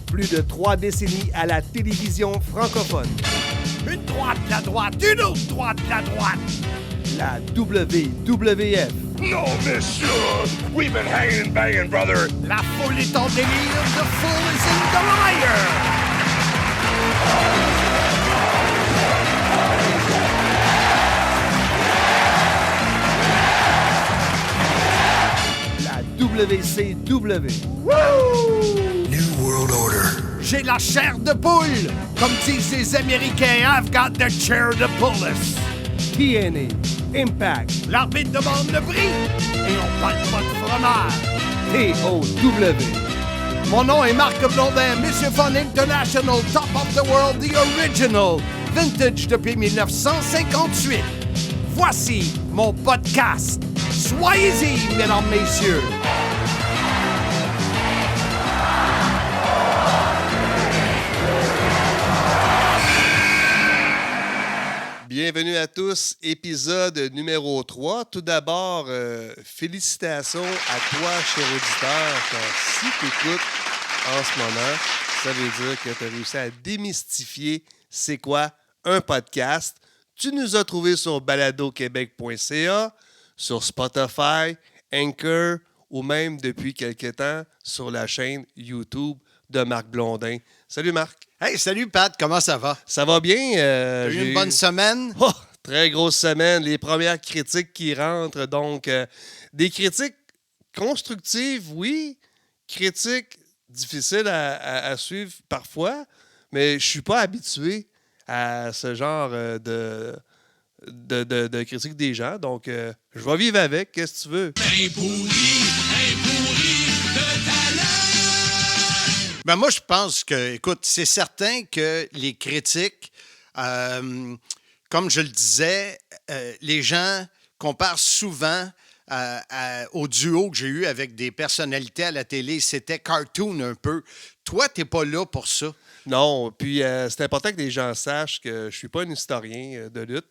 Plus de 3 décennies à la télévision francophone. Une droite, la droite, une autre droite, la droite. La WWF. No, monsieur! We've been hanging and banging, brother! La foule est en délire, the fool is in the liar! La WCW. Woo! New World Order. J'ai la chair de poule! Comme disent les Américains, I've got the chair to pull us! TNA. Impact. L'arbitre demande le prix et on parle pas de fromage. TOW. Mon nom est Marc Blondin, Monsieur Fun International, Top of the World, the original, vintage depuis 1958. Voici mon podcast. Soyez-y, mesdames, messieurs. Bienvenue à tous, épisode numéro 3. Tout d'abord, félicitations à toi, cher auditeur, car si tu écoutes en ce moment, ça veut dire que tu as réussi à démystifier c'est quoi un podcast. Tu nous as trouvés sur baladoquebec.ca, sur Spotify, Anchor ou même depuis quelque temps sur la chaîne YouTube de Marc Blondin. Salut Marc. Hey, salut Pat, comment ça va? Ça va bien? T'as eu une bonne semaine? Oh, très grosse semaine. Les premières critiques qui rentrent. Donc, des critiques constructives, oui. Critiques difficiles à suivre parfois. Mais je suis pas habitué à ce genre de critiques des gens. Donc, je vais vivre avec. Qu'est-ce que tu veux? Un pourri de talent! Ben moi, je pense que, écoute, c'est certain que les critiques, comme je le disais, les gens comparent souvent au duo que j'ai eu avec des personnalités à la télé. C'était cartoon un peu. Toi, t'es pas là pour ça. Non, puis c'est important que les gens sachent que je suis pas un historien de lutte.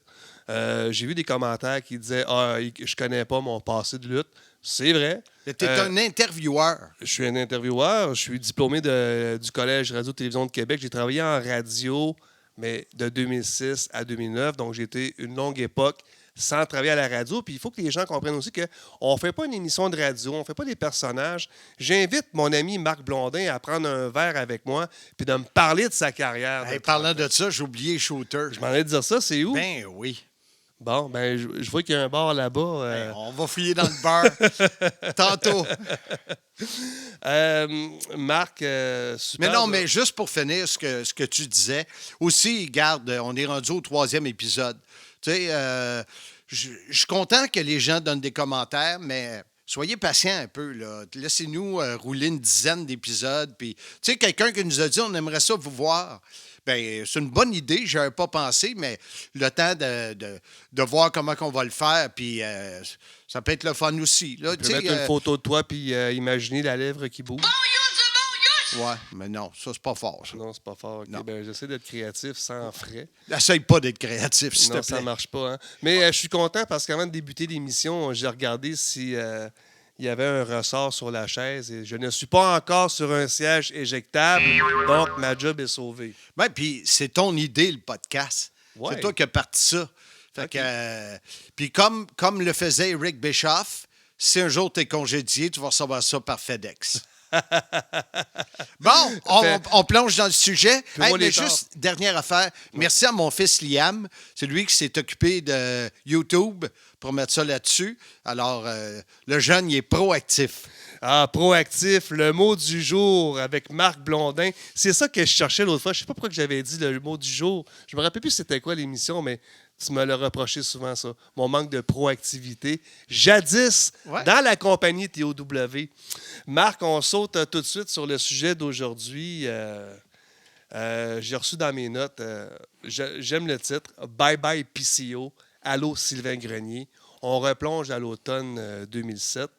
J'ai vu des commentaires qui disaient « Ah, je connais pas mon passé de lutte ». C'est vrai. T'es un intervieweur. Je suis un intervieweur. Je suis diplômé du Collège Radio-Télévision de Québec. J'ai travaillé en radio, mais de 2006 à 2009. Donc, j'ai été une longue époque sans travailler à la radio. Puis, il faut que les gens comprennent aussi qu'on ne fait pas une émission de radio, on ne fait pas des personnages. J'invite mon ami Marc Blondin à prendre un verre avec moi puis de me parler de sa carrière. Hey, parlant de ça, j'ai oublié Shooter. Je m'en allais dire ça. C'est où? Ben oui. Bon, ben je vois qu'il y a un bar là-bas. Hey, on va fouiller dans le bar tantôt. Marc, super. Mais non, mais juste pour finir ce que tu disais, aussi, garde, on est rendu au 3e épisode. Tu sais, je suis content que les gens donnent des commentaires, mais soyez patients un peu, là. Laissez-nous rouler une dizaine d'épisodes. Puis, tu sais, quelqu'un qui nous a dit on aimerait ça vous voir. Bien, c'est une bonne idée, je n'avais pas pensé, mais le temps de voir comment on va le faire, puis ça peut être le fun aussi. Là, Tu peux mettre une photo de toi puis imaginer la lèvre qui bouge. Ouais, mais non, ça, c'est pas fort. Ça. Non, c'est pas fort. Okay. Ben, j'essaie d'être créatif sans frais. Essaye pas d'être créatif, s'il te Non, plaît. ça marche pas. Hein? Mais je suis content parce qu'avant de débuter l'émission, j'ai regardé si il y avait un ressort sur la chaise et je ne suis pas encore sur un siège éjectable, donc ma job est sauvée. Oui, puis c'est ton idée, le podcast. Ouais. C'est toi qui as parti ça. Fait Okay. que, puis comme le faisait Eric Bischoff, si un jour tu es congédié, tu vas recevoir ça par FedEx. Bon, on plonge dans le sujet. Hey, mais juste, dernière affaire, merci à mon fils Liam. C'est lui qui s'est occupé de YouTube pour mettre ça là-dessus. Alors, le jeune, il est proactif. Ah, proactif, le mot du jour avec Marc Blondin. C'est ça que je cherchais l'autre fois. Je ne sais pas pourquoi que j'avais dit le mot du jour. Je me rappelle plus c'était quoi l'émission, mais tu me l'as reproché souvent, ça. Mon manque de proactivité. Jadis, dans la compagnie TOW. Marc, on saute tout de suite sur le sujet d'aujourd'hui. J'ai reçu dans mes notes, j'aime le titre, « Bye bye PCO, allô Sylvain Grenier ». On replonge à l'automne 2007.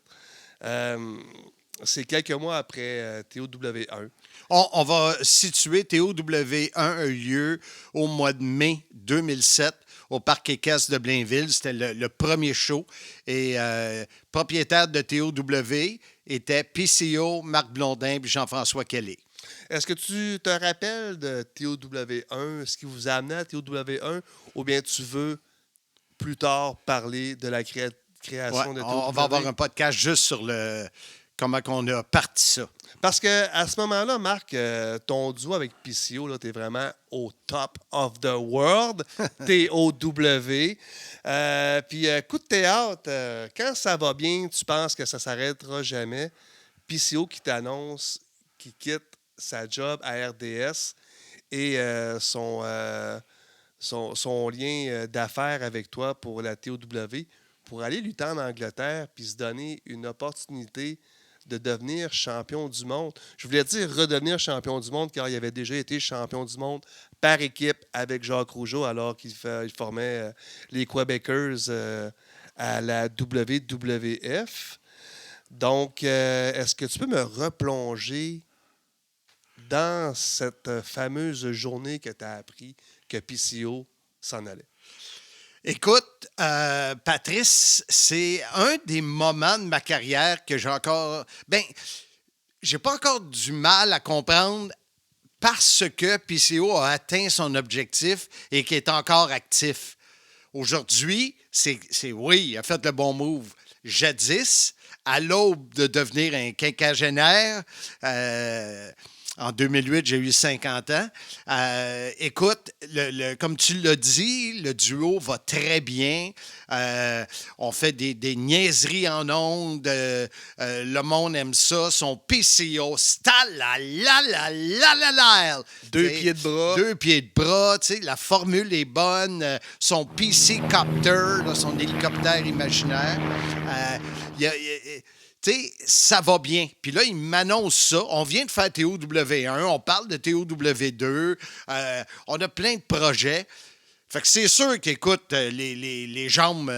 C'est quelques mois après TOW1. On va situer TOW1 a eu lieu au mois de mai 2007 au Parc Équestre de Blainville. C'était le premier show. Et propriétaire de TOW était PCO, Marc Blondin et Jean-François Kelly. Est-ce que tu te rappelles de TOW1, ce qui vous a amené à TOW1, ou bien tu veux plus tard parler de la création de TOW? On va avoir un podcast juste sur comment on a parti ça. Parce qu'à ce moment-là, Marc, ton duo avec PCO, tu es vraiment au top of the world, TOW. Puis coup de théâtre, quand ça va bien, tu penses que ça ne s'arrêtera jamais. PCO qui t'annonce qu'il quitte sa job à RDS et son lien d'affaires avec toi pour la TOW pour aller lutter en Angleterre puis se donner une opportunité de devenir champion du monde. Je voulais dire redevenir champion du monde car il avait déjà été champion du monde par équipe avec Jacques Rougeau alors qu'il formait les Quebecers à la WWF. Donc, est-ce que tu peux me replonger dans cette fameuse journée que tu as appris que PCO s'en allait? Écoute, Patrice, c'est un des moments de ma carrière que j'ai encore... j'ai pas encore du mal à comprendre parce que PCO a atteint son objectif et qu'il est encore actif. Aujourd'hui, oui, il a fait le bon move. Jadis, à l'aube de devenir un quinquagénaire, en 2008, j'ai eu 50 ans. Écoute, comme tu l'as dit, le duo va très bien. On fait des niaiseries en ondes. Le monde aime ça. Son PCO, Deux pieds de bras. 2 pieds de bras. Tu sais, la formule est bonne. Son PC Copter, là, son hélicoptère imaginaire. Tu sais, ça va bien. Puis là, il m'annonce ça. On vient de faire TOW1, on parle de TOW2, on a plein de projets. Fait que c'est sûr qu'écoute, les jambes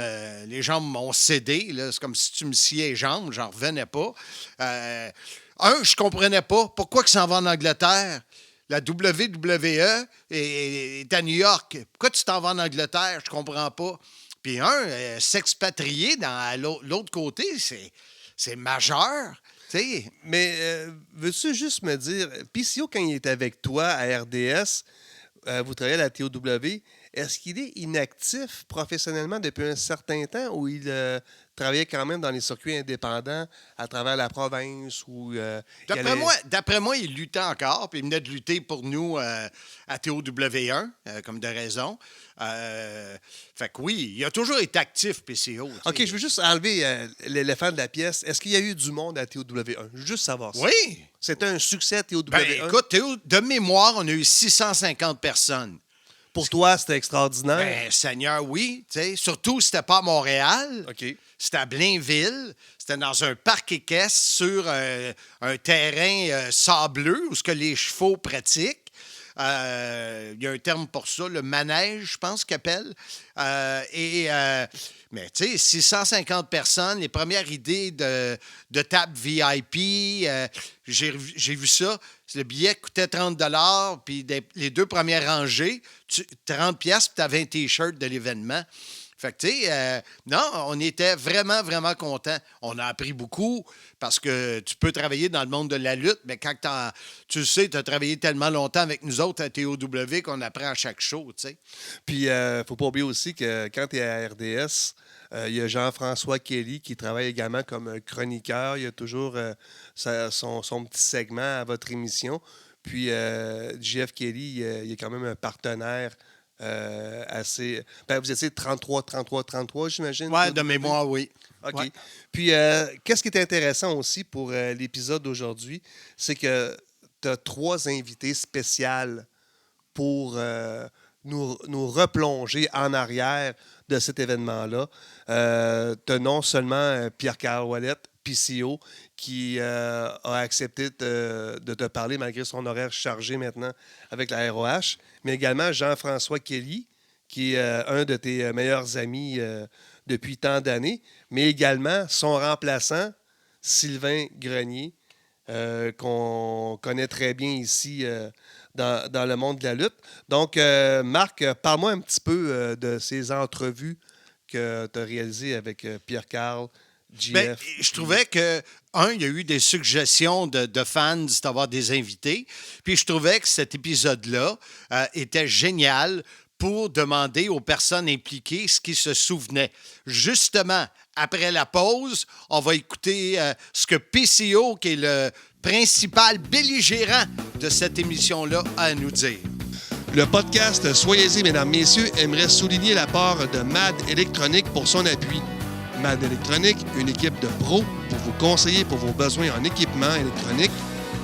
m'ont cédé. Là. C'est comme si tu me sciais les jambes, j'en revenais pas. Je comprenais pas. Pourquoi que ça s'en va en Angleterre? La WWE est à New York. Pourquoi tu t'en vas en Angleterre? Je comprends pas. Puis s'expatrier dans l'autre côté, c'est majeur, tu sais. Mais veux-tu juste me dire, PCO, quand il est avec toi à RDS, vous travaillez à la TOW, est-ce qu'il est inactif professionnellement depuis un certain temps ou il travaillait quand même dans les circuits indépendants à travers la province? D'après moi, il luttait encore, puis il venait de lutter pour nous à TOW1, comme de raison. Fait que oui, il a toujours été actif, PCO. OK, je veux juste enlever l'éléphant de la pièce. Est-ce qu'il y a eu du monde à TOW1? Je veux juste savoir ça. Oui! C'était un succès à TOW1? Écoute, de mémoire, on a eu 650 personnes. Pour toi, c'était extraordinaire? Seigneur, oui. Surtout, c'était pas à Montréal. OK. C'était à Blainville. C'était dans un parc équestre sur un terrain sableux où ce que les chevaux pratiquent. Il y a un terme pour ça, le manège, je pense qu'ils appellent. Mais tu sais, 650 personnes, les premières idées de table VIP, j'ai vu ça. Le billet coûtait 30 $, puis les 2 premières rangées, 30 pièces, puis tu avais un T-shirt de l'événement. Fait que, tu sais, non, on était vraiment, vraiment contents. On a appris beaucoup parce que tu peux travailler dans le monde de la lutte, mais quand tu sais, tu as travaillé tellement longtemps avec nous autres à TOW qu'on apprend à chaque show, tu sais. Puis, faut pas oublier aussi que quand tu es à RDS, il y a Jean-François Kelly qui travaille également comme chroniqueur. Il y a toujours son petit segment à votre émission. Puis, JF Kelly, il est quand même un partenaire assez... vous étiez 33, j'imagine? Oui, de mémoire, oui. OK. Ouais. Puis, qu'est-ce qui est intéressant aussi pour l'épisode d'aujourd'hui, c'est que tu as 3 invités spéciales pour nous replonger en arrière de cet événement-là. Tu as non seulement Pierre-Carl Ouellette, PCO, qui a accepté de te parler malgré son horaire chargé maintenant avec la ROH, mais également Jean-François Kelly, qui est un de tes meilleurs amis depuis tant d'années, mais également son remplaçant, Sylvain Grenier, qu'on connaît très bien ici dans le monde de la lutte. Donc, Marc, parle-moi un petit peu de ces entrevues que tu as réalisées avec Pierre-Carl, JF. Je trouvais que il y a eu des suggestions de fans d'avoir des invités. Puis je trouvais que cet épisode-là était génial pour demander aux personnes impliquées ce qu'ils se souvenaient. Justement, après la pause, on va écouter ce que PCO, qui est le principal belligérant de cette émission-là, a à nous dire. Le podcast Soyez-y, mesdames, messieurs, aimerait souligner la part de MAD Électronique pour son appui. MAD Électronique, une équipe de pros pour vous conseiller pour vos besoins en équipement électronique,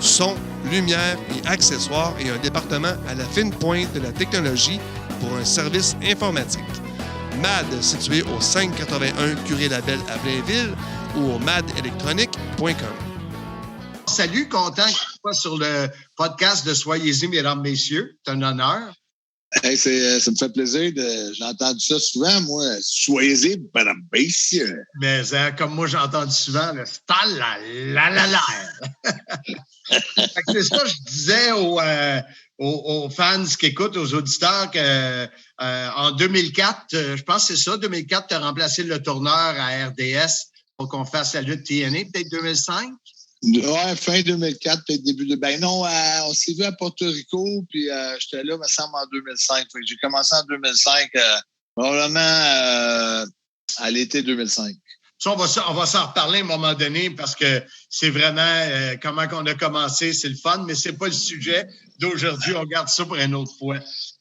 son, lumière et accessoires et un département à la fine pointe de la technologie pour un service informatique. MAD, situé au 581 Curé-Labelle à Blainville ou au madelectronique.com. Salut, content que tu sois sur le podcast de Soyez-y, mesdames, messieurs. C'est un honneur. Hey, ça me fait plaisir. J'ai entendu ça souvent, moi. Soyez-y, madame messieurs. Mais comme moi, j'ai entendu souvent, le style, la. C'est ça, je disais aux fans qui écoutent, aux auditeurs, qu'en 2004, je pense que c'est ça, 2004, tu as remplacé le tourneur à RDS pour qu'on fasse la lutte TNA, peut-être 2005? Ouais, fin 2004, peut-être début de... Ben non, on s'est vu à Porto Rico, puis j'étais là, me semble, en 2005. Fait que j'ai commencé en 2005, probablement à l'été 2005. Ça, on va s'en reparler à un moment donné parce que c'est vraiment comment on a commencé, c'est le fun, mais c'est pas le sujet d'aujourd'hui. On garde ça pour une autre fois.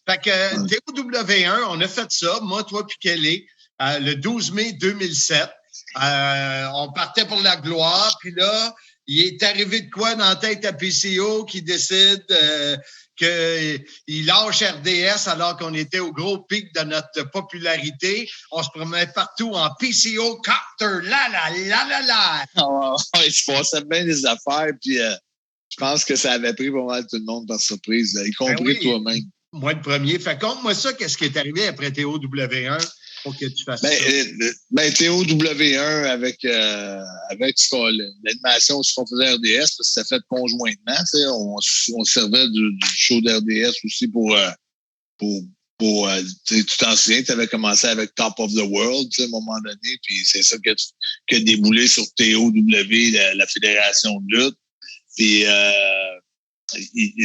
Fait que TOW1, on a fait ça, moi, toi puis Kelly, le 12 mai 2007. On partait pour la gloire, puis là, il est arrivé de quoi dans la tête à PCO qui décide qu'il lâche RDS alors qu'on était au gros pic de notre popularité. On se promenait partout en PCO Copter, la. Il se passait bien des affaires, puis je pense que ça avait pris pas mal tout le monde par surprise, y compris toi-même. Moi, le premier. Fait conte-moi ça, qu'est-ce qui est arrivé après TOW1 pour que tu fasses ça? TOW1 avec l'animation ce qu'on faisait RDS, parce que ça fait conjointement. On servait du show d'RDS aussi pour tu t'en souviens, tu avais commencé avec Top of the World à un moment donné, puis c'est ça qui a déboulé sur TOW, la fédération de lutte. Puis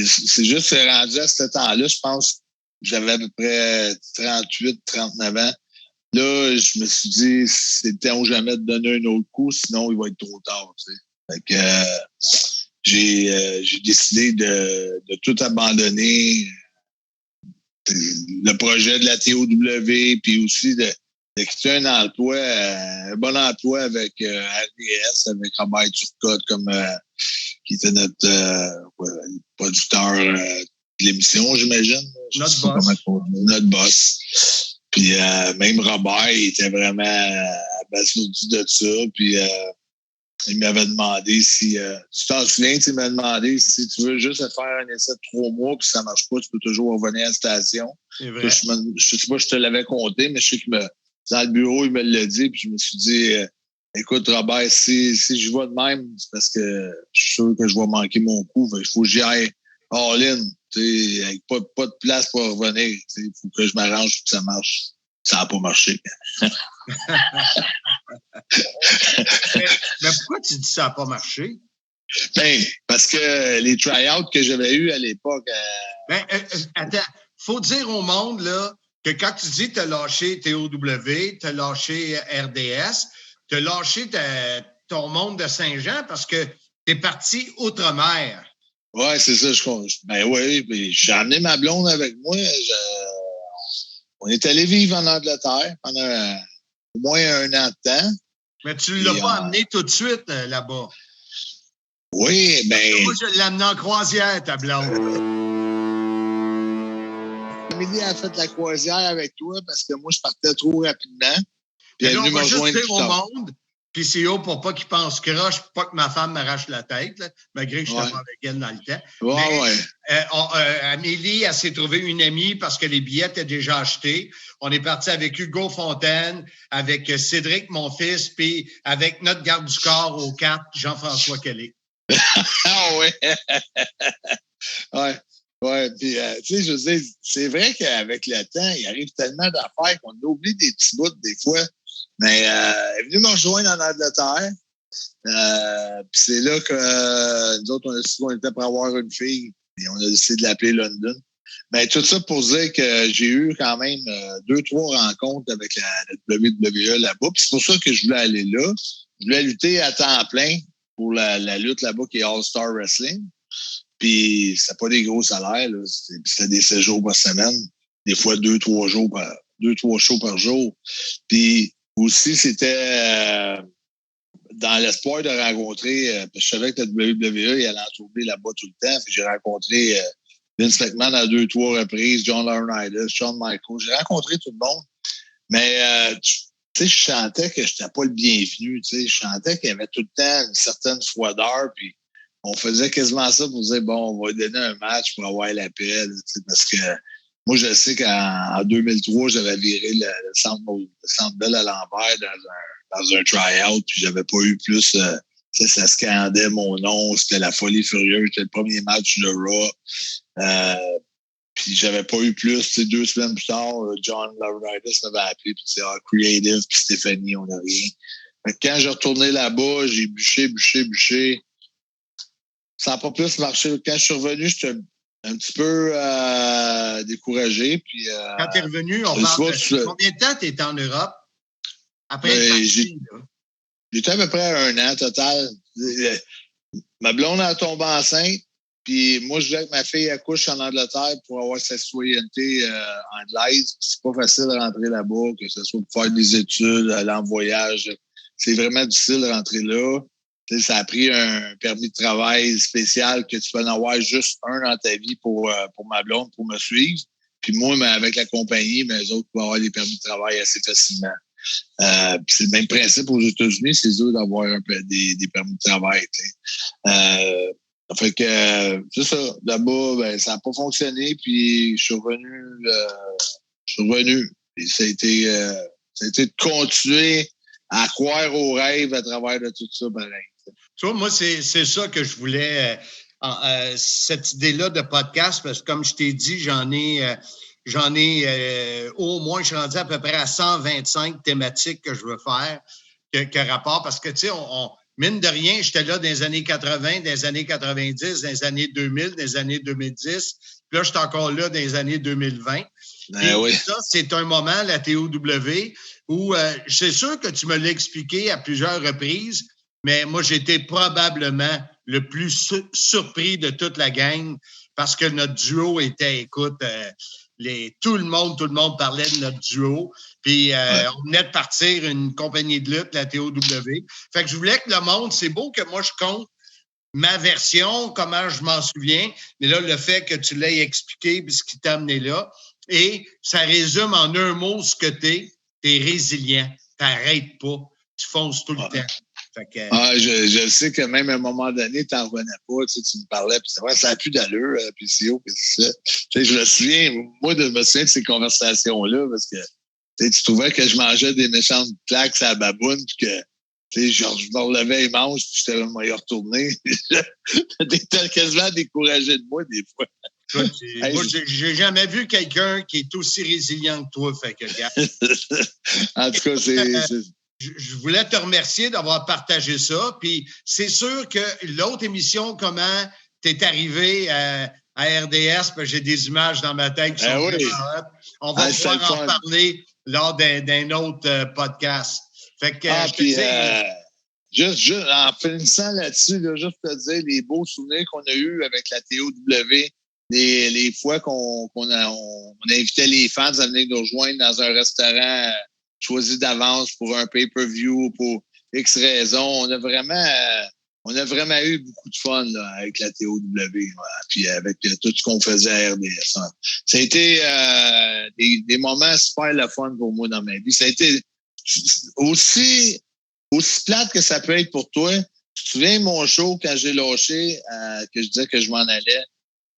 c'est juste rendu à ce temps-là, je pense que j'avais à peu près 38, 39 ans. Là, je me suis dit, c'est le temps ou jamais de donner un autre coup, sinon il va être trop tard. Fait que j'ai décidé de tout abandonner. Le projet de la TOW, puis aussi de quitter un bon emploi avec RDS, avec Robert Turcotte qui était notre producteur de l'émission, j'imagine. Notre boss. Puis même Robert, il était vraiment abasourdi de ça. Puis il m'avait demandé si... tu t'en souviens, il m'avait demandé si tu veux juste faire un essai de 3 mois, puis si ça marche pas, tu peux toujours revenir à la station. C'est vrai. Je sais pas si je te l'avais compté, mais je sais que dans le bureau, il me l'a dit, puis je me suis dit... écoute, Robert, si je vais de même, c'est parce que je suis sûr que je vais manquer mon coup. Il faut que j'y aille all-in, avec pas de place pour revenir. Il faut que je m'arrange pour que ça marche. Ça n'a pas marché. mais pourquoi tu dis que ça n'a pas marché? Ben, parce que les try-outs que j'avais eus à l'époque... Attends, faut dire au monde là, que quand tu dis que tu as lâché TOW, tu as lâché RDS, tu as lâché ton monde de Saint-Jean parce que tu es parti outre-mer. Oui, c'est ça. Ben oui, j'ai amené ma blonde avec moi. On est allé vivre en Angleterre pendant au moins 1 an de temps. Mais tu ne l'as pas amené tout de suite là-bas. Oui, ben... Moi, je l'ai amené en croisière, ta blonde. Amélie a fait la croisière avec toi parce que moi, je partais trop rapidement. Puis elle est venue me rejoindre plus tard. Monde, PCO, pour pas qu'il pense croche, pas que ma femme m'arrache la tête, là, malgré que je n'étais pas avec elle dans le temps. Amélie, elle s'est trouvée une amie parce que les billets étaient déjà achetés. On est parti avec Hugo Fontaine, avec Cédric, mon fils, puis avec notre garde du corps au 4, Jean-François Kelly. Ah ouais! Ouais, puis tu sais, je sais, c'est vrai qu'avec le temps, il arrive tellement d'affaires qu'on oublie des petits bouts des fois. Mais elle est venue me rejoindre en Angleterre. Puis c'est là que nous autres, on était pour avoir une fille. Et on a décidé de l'appeler London. Mais tout ça pour dire que j'ai eu quand même 2-3 rencontres avec la WWE là-bas. Puis c'est pour ça que je voulais aller là. Je voulais lutter à temps plein pour la lutte là-bas qui est All-Star Wrestling. Puis c'était pas des gros salaires. Là. C'était des 7 jours par semaine. Des fois 2-3 shows par jour. Puis aussi, c'était dans l'espoir de rencontrer, parce que je savais que la WWE, il allait en tourner là-bas tout le temps. Puis j'ai rencontré Vince McMahon à 2-3 reprises, John Laurinaitis, Shawn Michaels. J'ai rencontré tout le monde. Mais, tu sais, je sentais que je n'étais pas le bienvenu. Tu sais, je sentais qu'il y avait tout le temps une certaine froideur. Puis on faisait quasiment ça pour dire, bon, on va lui donner un match pour avoir la paix. Tu sais, parce que moi, je sais qu'en 2003, j'avais viré le centre Bell à l'envers dans un try-out. Puis j'avais pas eu plus... ça scandait mon nom. C'était la folie furieuse. C'était le premier match de Raw. Puis j'avais pas eu plus. 2 semaines plus tard, John Laurinaitis m'avait appelé. Puis disait, Creative, puis Stéphanie, on n'a rien. Fait que quand j'ai retourné là-bas, j'ai bûché. Ça n'a pas plus marché. Quand je suis revenu, j'étais un petit peu découragé. Puis, quand tu es revenu, on parle de combien de temps tu étais en Europe? Après j'étais à peu près 1 an total. Ma blonde a tombé enceinte. Puis moi, je voulais que ma fille accouche en Angleterre pour avoir sa citoyenneté anglaise. C'est pas facile de rentrer là-bas, que ce soit pour faire des études, aller en voyage. C'est vraiment difficile de rentrer là. T'sais, ça a pris un permis de travail spécial que tu peux en avoir juste un dans ta vie pour ma blonde, pour me suivre. Puis moi, mais avec la compagnie, mais les autres peuvent avoir des permis de travail assez facilement. Puis c'est le même principe aux États-Unis, c'est dur d'avoir des permis de travail. Fait que c'est ça. Là-bas, ben, ça n'a pas fonctionné. Puis je suis revenu. Et ça a été de continuer à croire aux rêves à travers de tout ça, pareil. Tu vois, moi, c'est ça que je voulais, cette idée-là de podcast, parce que comme je t'ai dit, j'en ai au moins, je suis rendu à peu près à 125 thématiques que je veux faire, que rapport, parce que, tu sais, mine de rien, j'étais là dans les années 80, dans les années 90, dans les années 2000, dans les années 2010. Puis là, je suis encore là dans les années 2020. Oui. Ça, c'est un moment, la TOW, où c'est sûr que tu me l'as expliqué à plusieurs reprises, mais moi, j'étais probablement le plus surpris de toute la gang parce que notre duo était, écoute, tout le monde parlait de notre duo. Puis, on venait de partir une compagnie de lutte, la TOW. Fait que je voulais que le monde, c'est beau que moi, je compte ma version, comment je m'en souviens, mais là, le fait que tu l'aies expliqué puis ce qui t'a amené là, et ça résume en un mot ce que t'es résilient, t'arrêtes pas, tu fonces tout le temps. Fait que, je sais que même à un moment donné, tu n'en revenais pas, tu me parlais, puis c'est vrai, ça n'a plus d'allure, puis c'est haut, puis c'est ça. Je me souviens de ces conversations-là, parce que tu trouvais que je mangeais des méchantes claques à la baboune, puis que je me relevais les manches, puis j'étais vraiment y retourner. T'étais quasiment découragé de moi, des fois. Moi, j'ai jamais vu quelqu'un qui est aussi résilient que toi, fait que, regarde. En tout cas, c'est... Je voulais te remercier d'avoir partagé ça. Puis c'est sûr que l'autre émission, comment t'es arrivé à RDS, ben j'ai des images dans ma tête qui sont oui. On va pouvoir en parler lors d'un autre podcast. Fait que juste en finissant là-dessus, là, juste te dire les beaux souvenirs qu'on a eus avec la TOW, les fois qu'on invitait les fans à venir nous rejoindre dans un restaurant choisi d'avance pour un pay-per-view, pour X raisons. On a vraiment eu beaucoup de fun là, avec la TOW, puis avec tout ce qu'on faisait à RDS. Hein. Ça a été des moments super le fun pour moi dans ma vie. Ça a été aussi plate que ça peut être pour toi. Tu te souviens de mon show quand j'ai lâché, que je disais que je m'en allais?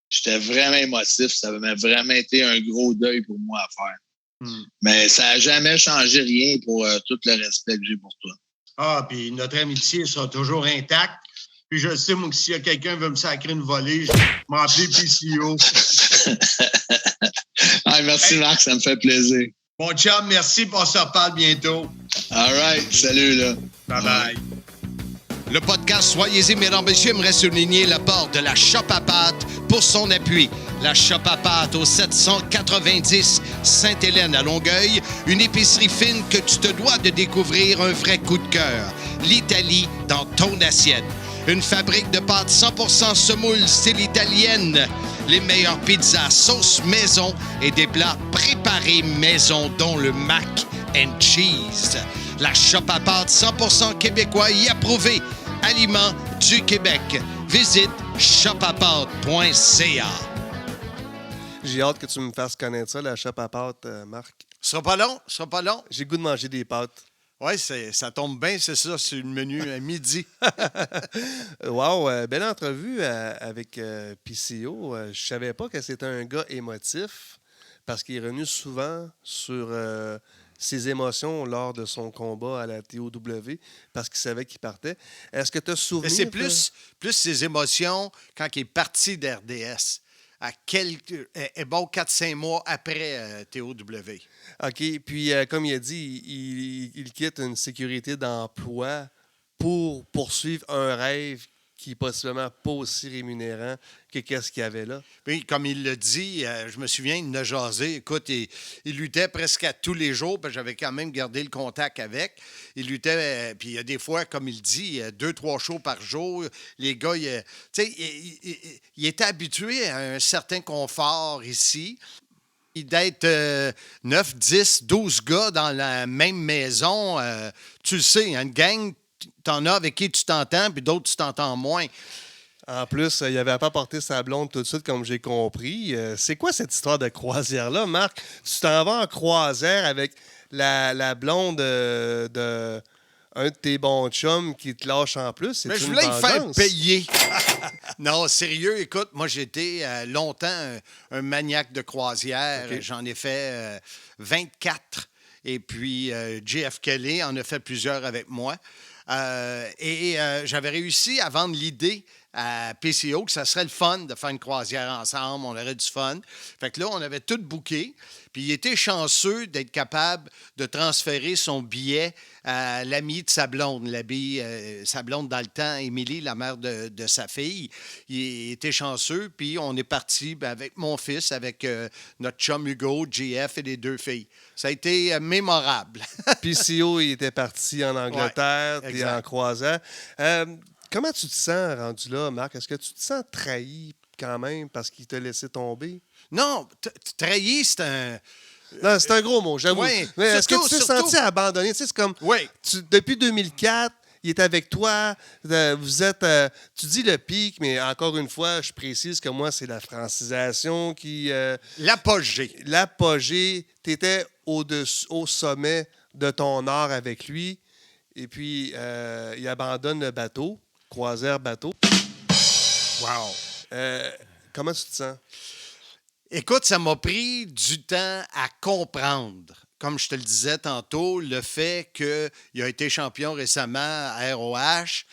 J'étais vraiment émotif. Ça m'a vraiment été un gros deuil pour moi à faire. Mais ça n'a jamais changé rien pour tout le respect que j'ai pour toi. Ah, puis notre amitié sera toujours intacte. Puis je sais, moi, que s'il y a quelqu'un qui veut me sacrer une volée, je vais m'appeler PCO. Merci, Marc, ça me fait plaisir. Mon chum, merci, puis on se reparle bientôt. All right, salut, là. Bye-bye. Le podcast Soyez-y, mesdames et messieurs, aimerait souligner l'apport de la Shop à pâtes pour son appui. La Shop à pâtes au 790 Sainte-Hélène à Longueuil, une épicerie fine que tu te dois de découvrir, un vrai coup de cœur. L'Italie dans ton assiette. Une fabrique de pâtes 100% semoule style italienne. Les meilleures pizzas sauce maison et des plats préparés maison, dont le mac and cheese. La Shop à pâtes 100% québécois y approuvé. Aliments du Québec. Visite shopapâtes.ca. J'ai hâte que tu me fasses connaître ça, la shop à pâtes, Marc. Ce sera pas long, ce sera pas long. J'ai le goût de manger des pâtes. Oui, ça tombe bien, c'est ça, c'est le menu à midi. Wow, belle entrevue avec PCO. Je savais pas que c'était un gars émotif parce qu'il est revenu souvent sur ses émotions lors de son combat à la TOW parce qu'il savait qu'il partait. Est-ce que tu as souvenir? Mais c'est plus ses émotions quand il est parti d'RDS. Bon, 4-5 mois après TOW. OK. Puis, comme il a dit, il quitte une sécurité d'emploi pour poursuivre un rêve qui est possiblement pas aussi rémunérant que qu'est-ce qu'il y avait là. Puis, comme il l'a dit, je me souviens, il a jasé. Écoute, il luttait presque à tous les jours, parce que j'avais quand même gardé le contact avec. Il luttait, puis il y a des fois, comme il dit, 2-3 shows par jour. Les gars, tu sais, il était habitué à un certain confort ici. D'être 9, 10, 12 gars dans la même maison, tu le sais, une gang, t'en as avec qui tu t'entends, puis d'autres, tu t'entends moins. En plus, il n'avait pas porté sa blonde tout de suite, comme j'ai compris. C'est quoi cette histoire de croisière-là, Marc? Tu t'en vas en croisière avec la blonde de un de tes bons chums qui te lâche en plus. Mais je voulais le faire payer. Non, sérieux, écoute, moi, j'étais longtemps un maniaque de croisière. Okay. J'en ai fait 24. Et puis, JF Kelly en a fait plusieurs avec moi. J'avais réussi à vendre l'idée à PCO que ça serait le fun de faire une croisière ensemble, on aurait du fun. Fait que là, on avait tout booké, puis il était chanceux d'être capable de transférer son billet à l'amie de sa blonde, sa blonde dans le temps, Émilie, la mère de sa fille. Il était chanceux, puis on est parti avec mon fils, avec notre chum Hugo, JF et les 2 filles. Ça a été mémorable. PCO, il était parti en Angleterre, ouais, puis en croisière. Comment tu te sens rendu là, Marc? Est-ce que tu te sens trahi quand même parce qu'il t'a laissé tomber? Non, trahi, c'est un... Non, c'est un gros mot, j'avoue. Ouais, mais est-ce que tu t'es senti abandonné? Tu sais, c'est comme... Oui. Depuis 2004, il est avec toi. Vous êtes... tu dis le pic, mais encore une fois, je précise que moi, c'est la francisation qui... L'apogée. L'apogée. Tu étais au sommet de ton art avec lui. Et puis, il abandonne le bateau. Croisière bateau. Wow! Comment tu te sens? Écoute, ça m'a pris du temps à comprendre. Comme je te le disais tantôt, le fait qu'il a été champion récemment à ROH,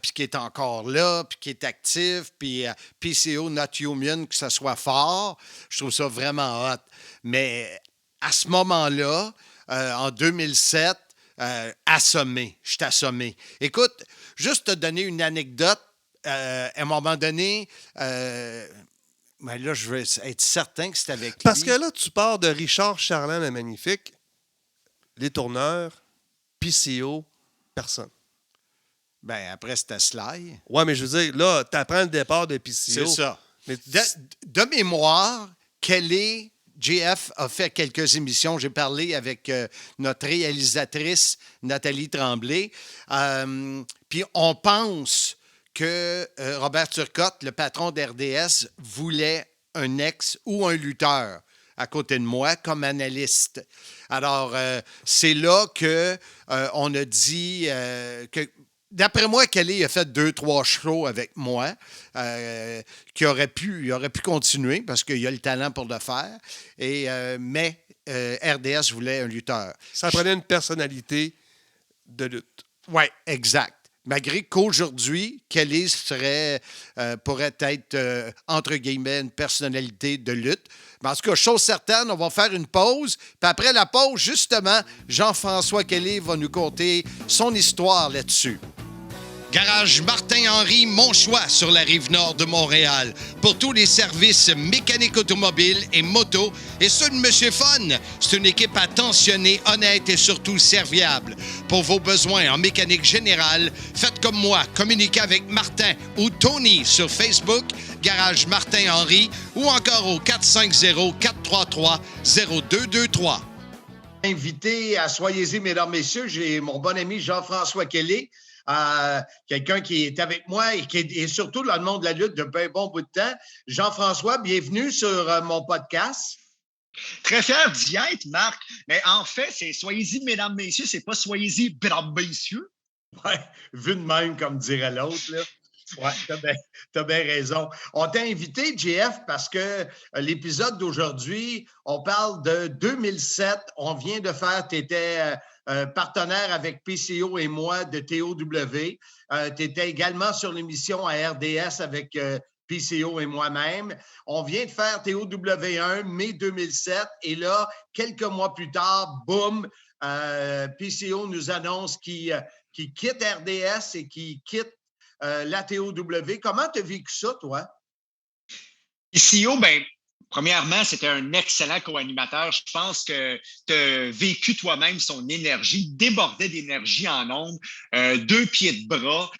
puis qu'il est encore là, puis qu'il est actif, puis PCO Not Human, que ça soit fort, je trouve ça vraiment hot. Mais à ce moment-là, en 2007, assommé. Je suis assommé. Écoute, juste te donner une anecdote. À un moment donné, mais là, je veux être certain que c'est avec lui. Parce que là, tu pars de Richard Charland, le Magnifique, les tourneurs, PCO, personne. Ben après, c'était Sly. Ouais, mais je veux dire, là, tu apprends le départ de PCO. C'est ça. Mais de mémoire, JF a fait quelques émissions. J'ai parlé avec notre réalisatrice, Nathalie Tremblay. Puis on pense que Robert Turcotte, le patron d'RDS, voulait un ex ou un lutteur à côté de moi comme analyste. Alors, c'est là qu'on a dit que... D'après moi, Kelly a fait 2-3 shows avec moi il aurait pu continuer parce qu'il a le talent pour le faire. Mais RDS voulait un lutteur. Ça prenait une personnalité de lutte. Oui, exact. Malgré qu'aujourd'hui, Kelly pourrait être, entre guillemets, une personnalité de lutte. Mais en tout cas, chose certaine, on va faire une pause. Puis après la pause, justement, Jean-François Kelly va nous conter son histoire là-dessus. Garage Martin-Henry, mon choix sur la rive nord de Montréal. Pour tous les services mécaniques automobiles et moto, et ceux de Monsieur Fun. C'est une équipe attentionnée, honnête et surtout serviable. Pour vos besoins en mécanique générale, faites comme moi. Communiquez avec Martin ou Tony sur Facebook, Garage Martin-Henry, ou encore au 450-433-0223. Invité à Soyez-y, mesdames, messieurs, j'ai mon bon ami Jean-François Kelly. Quelqu'un qui est avec moi et qui est surtout dans le monde de la lutte depuis un bon bout de temps. Jean-François, bienvenue sur mon podcast. Très fier d'y être, Marc. Mais en fait, c'est soyez-y, mesdames, messieurs, c'est pas soyez-y, mesdames, messieurs. Oui, vu de même, comme dirait l'autre, là. Oui, t'as bien raison. On t'a invité, JF, parce que l'épisode d'aujourd'hui, on parle de 2007. On vient de faire, tu étais partenaire avec PCO et moi de TOW. Tu étais également sur l'émission à RDS avec PCO et moi-même. On vient de faire TOW1 mai 2007 et là, quelques mois plus tard, boum, PCO nous annonce qu'il quitte RDS et qu'il quitte la TOW. Comment tu as vécu ça, toi? PCO, premièrement, c'était un excellent co-animateur. Je pense que tu as vécu toi-même son énergie, débordait d'énergie en ondes, 2 pieds de bras.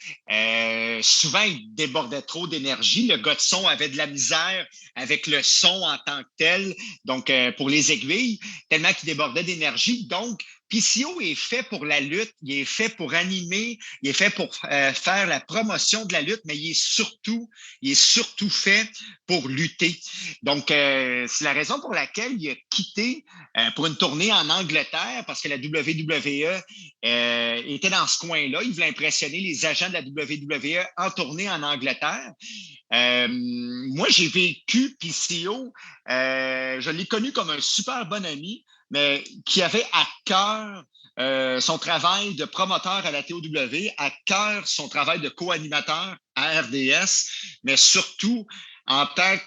Souvent, il débordait trop d'énergie. Le gars de son avait de la misère avec le son en tant que tel, donc pour les aiguilles, tellement qu'il débordait d'énergie. Donc, PCO est fait pour la lutte, il est fait pour animer, il est fait pour faire la promotion de la lutte, mais il est surtout fait pour lutter. Donc, c'est la raison pour laquelle il a quitté pour une tournée en Angleterre, parce que la WWE était dans ce coin-là. Il voulait impressionner les agents de la WWE en tournée en Angleterre. Moi, j'ai vécu PCO, je l'ai connu comme un super bon ami, mais qui avait à cœur son travail de promoteur à la TOW, à cœur son travail de co-animateur à RDS, mais surtout en tant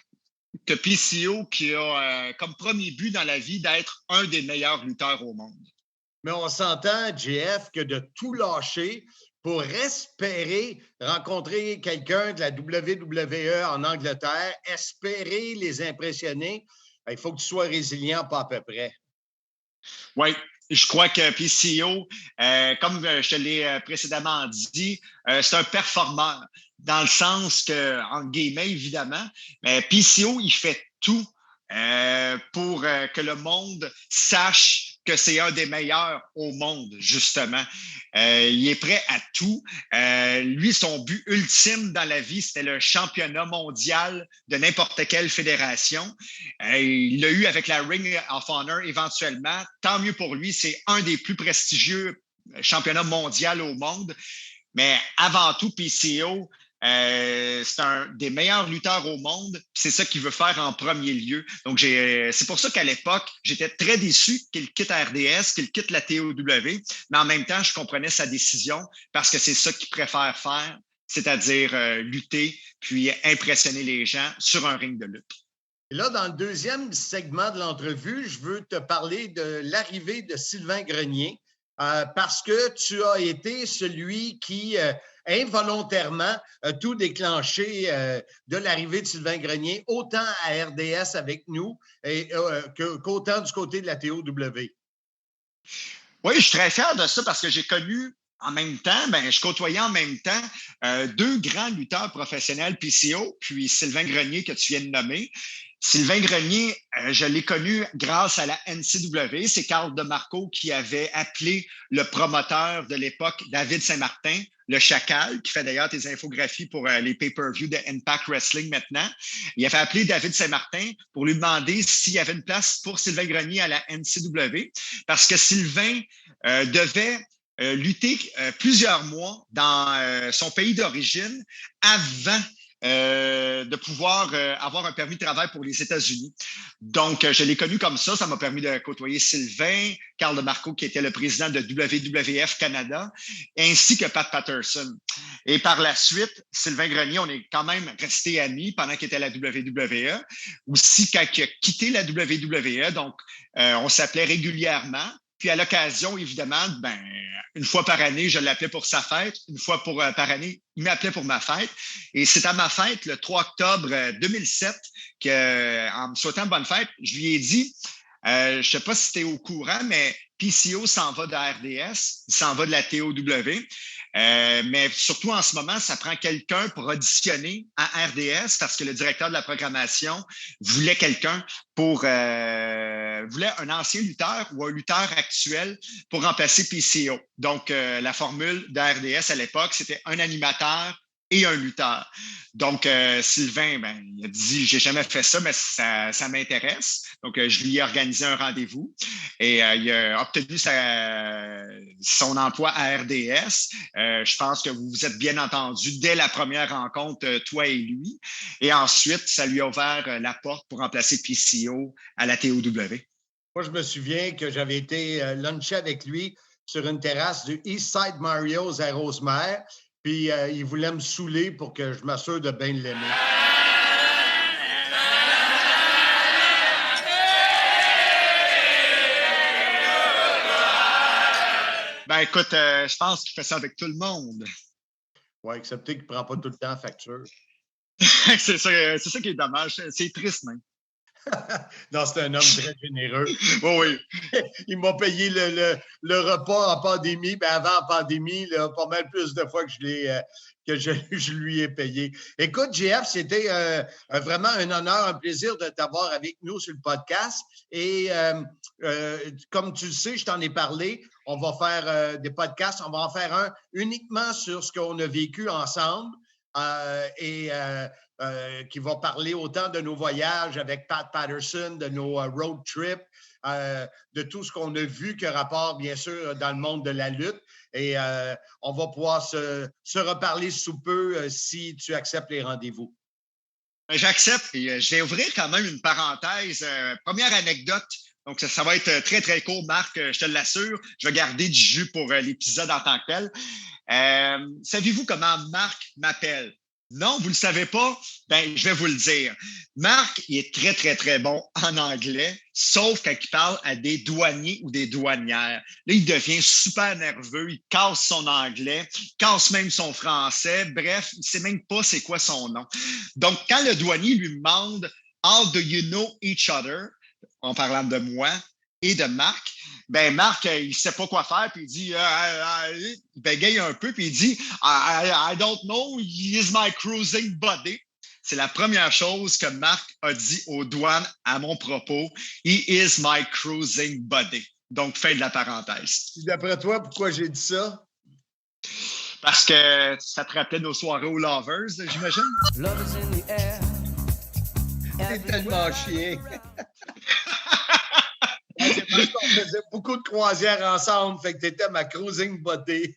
que PCO qui a comme premier but dans la vie d'être un des meilleurs lutteurs au monde. Mais on s'entend, JF, que de tout lâcher pour espérer rencontrer quelqu'un de la WWE en Angleterre, espérer les impressionner, il faut que tu sois résilient, pas à peu près. Oui, je crois que PCO, comme je te l'ai précédemment dit, c'est un performeur, dans le sens que, en guillemets, évidemment, mais PCO, il fait tout pour que le monde sache que c'est un des meilleurs au monde, justement. Il est prêt à tout. Lui, son but ultime dans la vie, c'était le championnat mondial de n'importe quelle fédération. Il l'a eu avec la Ring of Honor éventuellement. Tant mieux pour lui, c'est un des plus prestigieux championnats mondiaux au monde. Mais avant tout, PCO, c'est un des meilleurs lutteurs au monde. C'est ça qu'il veut faire en premier lieu. Donc, c'est pour ça qu'à l'époque, j'étais très déçu qu'il quitte RDS, qu'il quitte la TOW. Mais en même temps, je comprenais sa décision parce que c'est ça qu'il préfère faire, c'est-à-dire lutter puis impressionner les gens sur un ring de lutte. Et là, dans le deuxième segment de l'entrevue, je veux te parler de l'arrivée de Sylvain Grenier parce que tu as été celui qui involontairement tout déclenché de l'arrivée de Sylvain Grenier, autant à RDS avec nous qu'autant du côté de la TOW. Oui, je suis très fier de ça parce que j'ai connu en même temps, je côtoyais en même temps 2 grands lutteurs professionnels PCO, puis Sylvain Grenier que tu viens de nommer. Sylvain Grenier, je l'ai connu grâce à la NCW. C'est Carl DeMarco qui avait appelé le promoteur de l'époque, David Saint-Martin, le Chacal, qui fait d'ailleurs tes infographies pour les pay-per-view de Impact Wrestling maintenant. Il avait appelé David Saint-Martin pour lui demander s'il y avait une place pour Sylvain Grenier à la NCW, parce que Sylvain devait lutter plusieurs mois dans son pays d'origine avant de pouvoir avoir un permis de travail pour les États-Unis. Donc, je l'ai connu comme ça. Ça m'a permis de côtoyer Sylvain, Carl DeMarco, qui était le président de WWF Canada, ainsi que Pat Patterson. Et par la suite, Sylvain Grenier, on est quand même restés amis pendant qu'il était à la WWE. Aussi, quand il a quitté la WWE, donc on s'appelait régulièrement. Puis à l'occasion, évidemment, une fois par année, je l'appelais pour sa fête. Une fois par année, il m'appelait pour ma fête. Et c'est à ma fête, le 3 octobre 2007, en me souhaitant bonne fête, je lui ai dit, je ne sais pas si tu es au courant, mais PCO s'en va de la RDS, il s'en va de la TOW. Mais surtout en ce moment, ça prend quelqu'un pour auditionner à RDS parce que le directeur de la programmation voulait quelqu'un voulait un ancien lutteur ou un lutteur actuel pour remplacer PCO. Donc, la formule de RDS à l'époque, c'était un animateur et un lutteur. Donc, Sylvain, il a dit, j'ai jamais fait ça, mais ça m'intéresse. Donc, je lui ai organisé un rendez-vous et il a obtenu son emploi à RDS. Je pense que vous vous êtes bien entendus dès la première rencontre, toi et lui. Et ensuite, ça lui a ouvert la porte pour remplacer PCO à la TOW. Moi, je me souviens que j'avais été luncher avec lui sur une terrasse du Eastside Mario's à Rosemère. Puis il voulait me saouler pour que je m'assure de bien l'aimer. Écoute, je pense qu'il fait ça avec tout le monde. Oui, excepté qu'il ne prend pas tout le temps facture. c'est ça qui est dommage. C'est triste, même. Non, c'est un homme très généreux. Oui. Il m'a payé le repas en pandémie, mais avant la pandémie, là, pas mal plus de fois que je lui ai payé. Écoute, JF, c'était vraiment un honneur, un plaisir de t'avoir avec nous sur le podcast. Et comme tu le sais, je t'en ai parlé, on va faire des podcasts, on va en faire un uniquement sur ce qu'on a vécu ensemble. Qui va parler autant de nos voyages avec Pat Patterson, de nos road trips, de tout ce qu'on a vu que rapport, bien sûr, dans le monde de la lutte. Et on va pouvoir se reparler sous peu si tu acceptes les rendez-vous. J'accepte. Et je vais ouvrir quand même une parenthèse. Première anecdote. Donc, ça va être très, très court, Marc, je te l'assure. Je vais garder du jus pour l'épisode en tant que tel. Savez-vous comment Marc m'appelle? Non, vous ne le savez pas? Je vais vous le dire. Marc, il est très, très, très bon en anglais, sauf quand il parle à des douaniers ou des douanières. Là, il devient super nerveux, il casse son anglais, il casse même son français. Bref, il ne sait même pas c'est quoi son nom. Donc, quand le douanier lui demande « How do you know each other? » en parlant de moi et de Marc, Marc, il ne sait pas quoi faire, puis il dit, il bégaye un peu, puis il dit, I don't know, he is my cruising buddy. C'est la première chose que Marc a dit aux douanes à mon propos. He is my cruising buddy. Donc, fin de la parenthèse. D'après toi, pourquoi j'ai dit ça? Parce que ça te rappelait nos soirées aux Lovers, j'imagine? Love is in the air. C'est tellement chiant. C'est parce qu'on faisait beaucoup de croisières ensemble, fait que t'étais ma cruising buddy.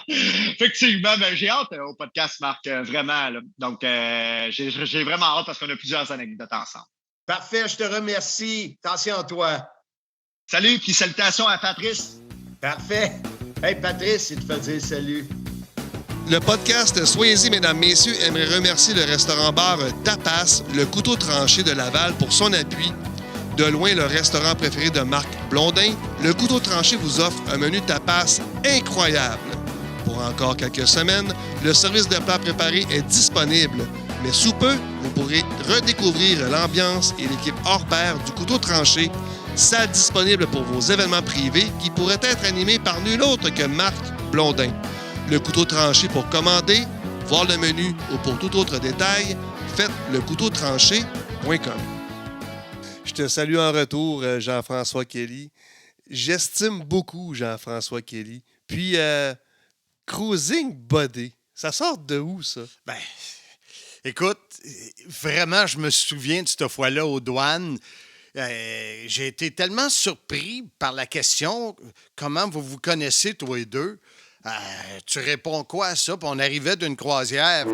Effectivement, j'ai hâte au podcast, Marc, vraiment. Là. Donc, j'ai vraiment hâte parce qu'on a plusieurs anecdotes ensemble. Parfait, je te remercie. Attention à toi. Salut, puis salutations à Patrice. Parfait. Hey, Patrice, il te fait dire salut. Le podcast Soyez-y, mesdames, messieurs, aimerait remercier le restaurant-bar Tapas, le couteau tranché de Laval, pour son appui. De loin, le restaurant préféré de Marc Blondin, le couteau tranché vous offre un menu tapas incroyable. Pour encore quelques semaines, le service de plats préparés est disponible. Mais sous peu, vous pourrez redécouvrir l'ambiance et l'équipe hors pair du couteau tranché, salle disponible pour vos événements privés qui pourraient être animés par nul autre que Marc Blondin. Le couteau tranché pour commander, voir le menu ou pour tout autre détail, faites lecouteautranché.com. Je te salue en retour, Jean-François Kelly. J'estime beaucoup Jean-François Kelly. Puis, cruising buddy, ça sort de où, ça? Écoute, vraiment, je me souviens de cette fois-là aux douanes. J'ai été tellement surpris par la question, comment vous vous connaissez, toi et deux? Tu réponds quoi à ça? Puis on arrivait d'une croisière.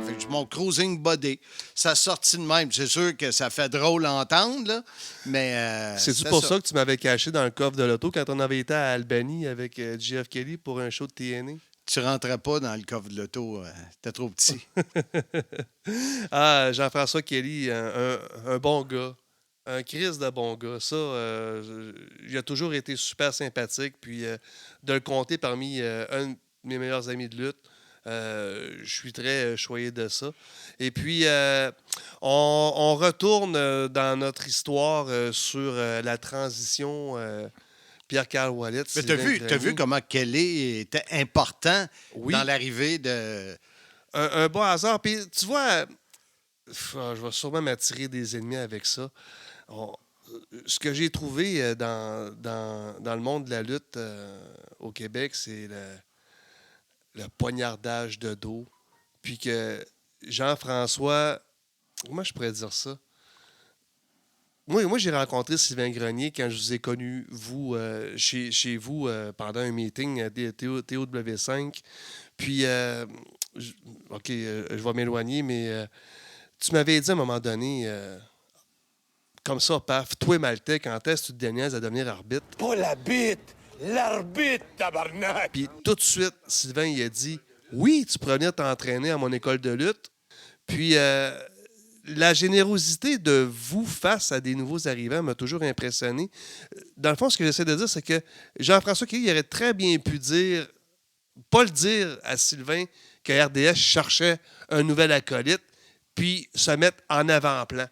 Fait que mon cruising buddy, ça sortit de même. C'est sûr que ça fait drôle à entendre, là, mais... C'est-tu pour ça que tu m'avais caché dans le coffre de l'auto quand on avait été à Albany avec JF Kelly pour un show de TNA? Tu rentrais pas dans le coffre de l'auto. T'es trop petit. Jean-François Kelly, un bon gars. un Chris de bon gars. Ça, il a toujours été super sympathique. Puis de le compter parmi un de mes meilleurs amis de lutte, je suis très choyé de ça. Et puis, on retourne dans notre histoire sur la transition Pierre-Carl Ouellet. Mais t'as vu comment Kelly était important Oui. dans l'arrivée de... Un bon hasard. Puis, tu vois, je vais sûrement m'attirer des ennemis avec ça. Ce que j'ai trouvé dans le monde de la lutte au Québec, c'est le poignardage de dos. Puis que Jean-François, comment je pourrais dire ça? Moi, j'ai rencontré Sylvain Grenier quand je vous ai connu, vous, chez vous, pendant un meeting des TOW5. Puis, je vais m'éloigner, mais tu m'avais dit à un moment donné, comme ça, paf, toi, Maltais, quand est-ce que tu te déniaises à devenir arbitre? Pas la bite, l'arbitre, tabarnak! Puis tout de suite, Sylvain, il a dit, oui, tu pourrais venir t'entraîner à mon école de lutte. Puis la générosité de vous face à des nouveaux arrivants m'a toujours impressionné. Dans le fond, ce que j'essaie de dire, c'est que Jean-François Kelly, il aurait très bien pu dire, pas le dire à Sylvain que RDS cherchait un nouvel acolyte, puis se mettre en avant-plan.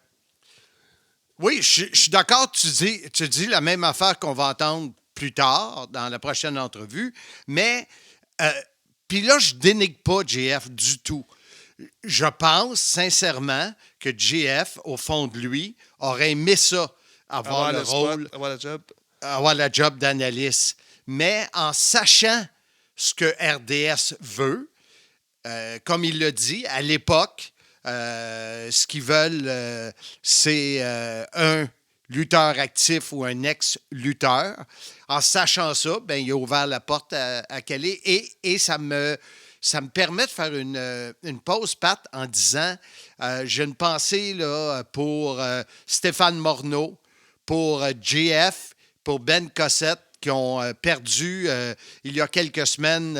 Oui, je suis d'accord, tu dis la même affaire qu'on va entendre plus tard dans la prochaine entrevue, mais puis là, je dénigre pas JF du tout. Je pense sincèrement que JF, au fond de lui, aurait aimé ça, avoir le rôle, avoir le job. avoir la job d'analyste. Mais en sachant ce que RDS veut, comme il l'a dit, à l'époque, ce qu'ils veulent, c'est un lutteur actif ou un ex-lutteur. En sachant ça, ben, il a ouvert la porte à Kelly et ça me permet de faire une pause, Pat, en disant j'ai une pensée là, pour Stéphane Morneau, pour JF, pour Ben Cossette, qui ont perdu il y a quelques semaines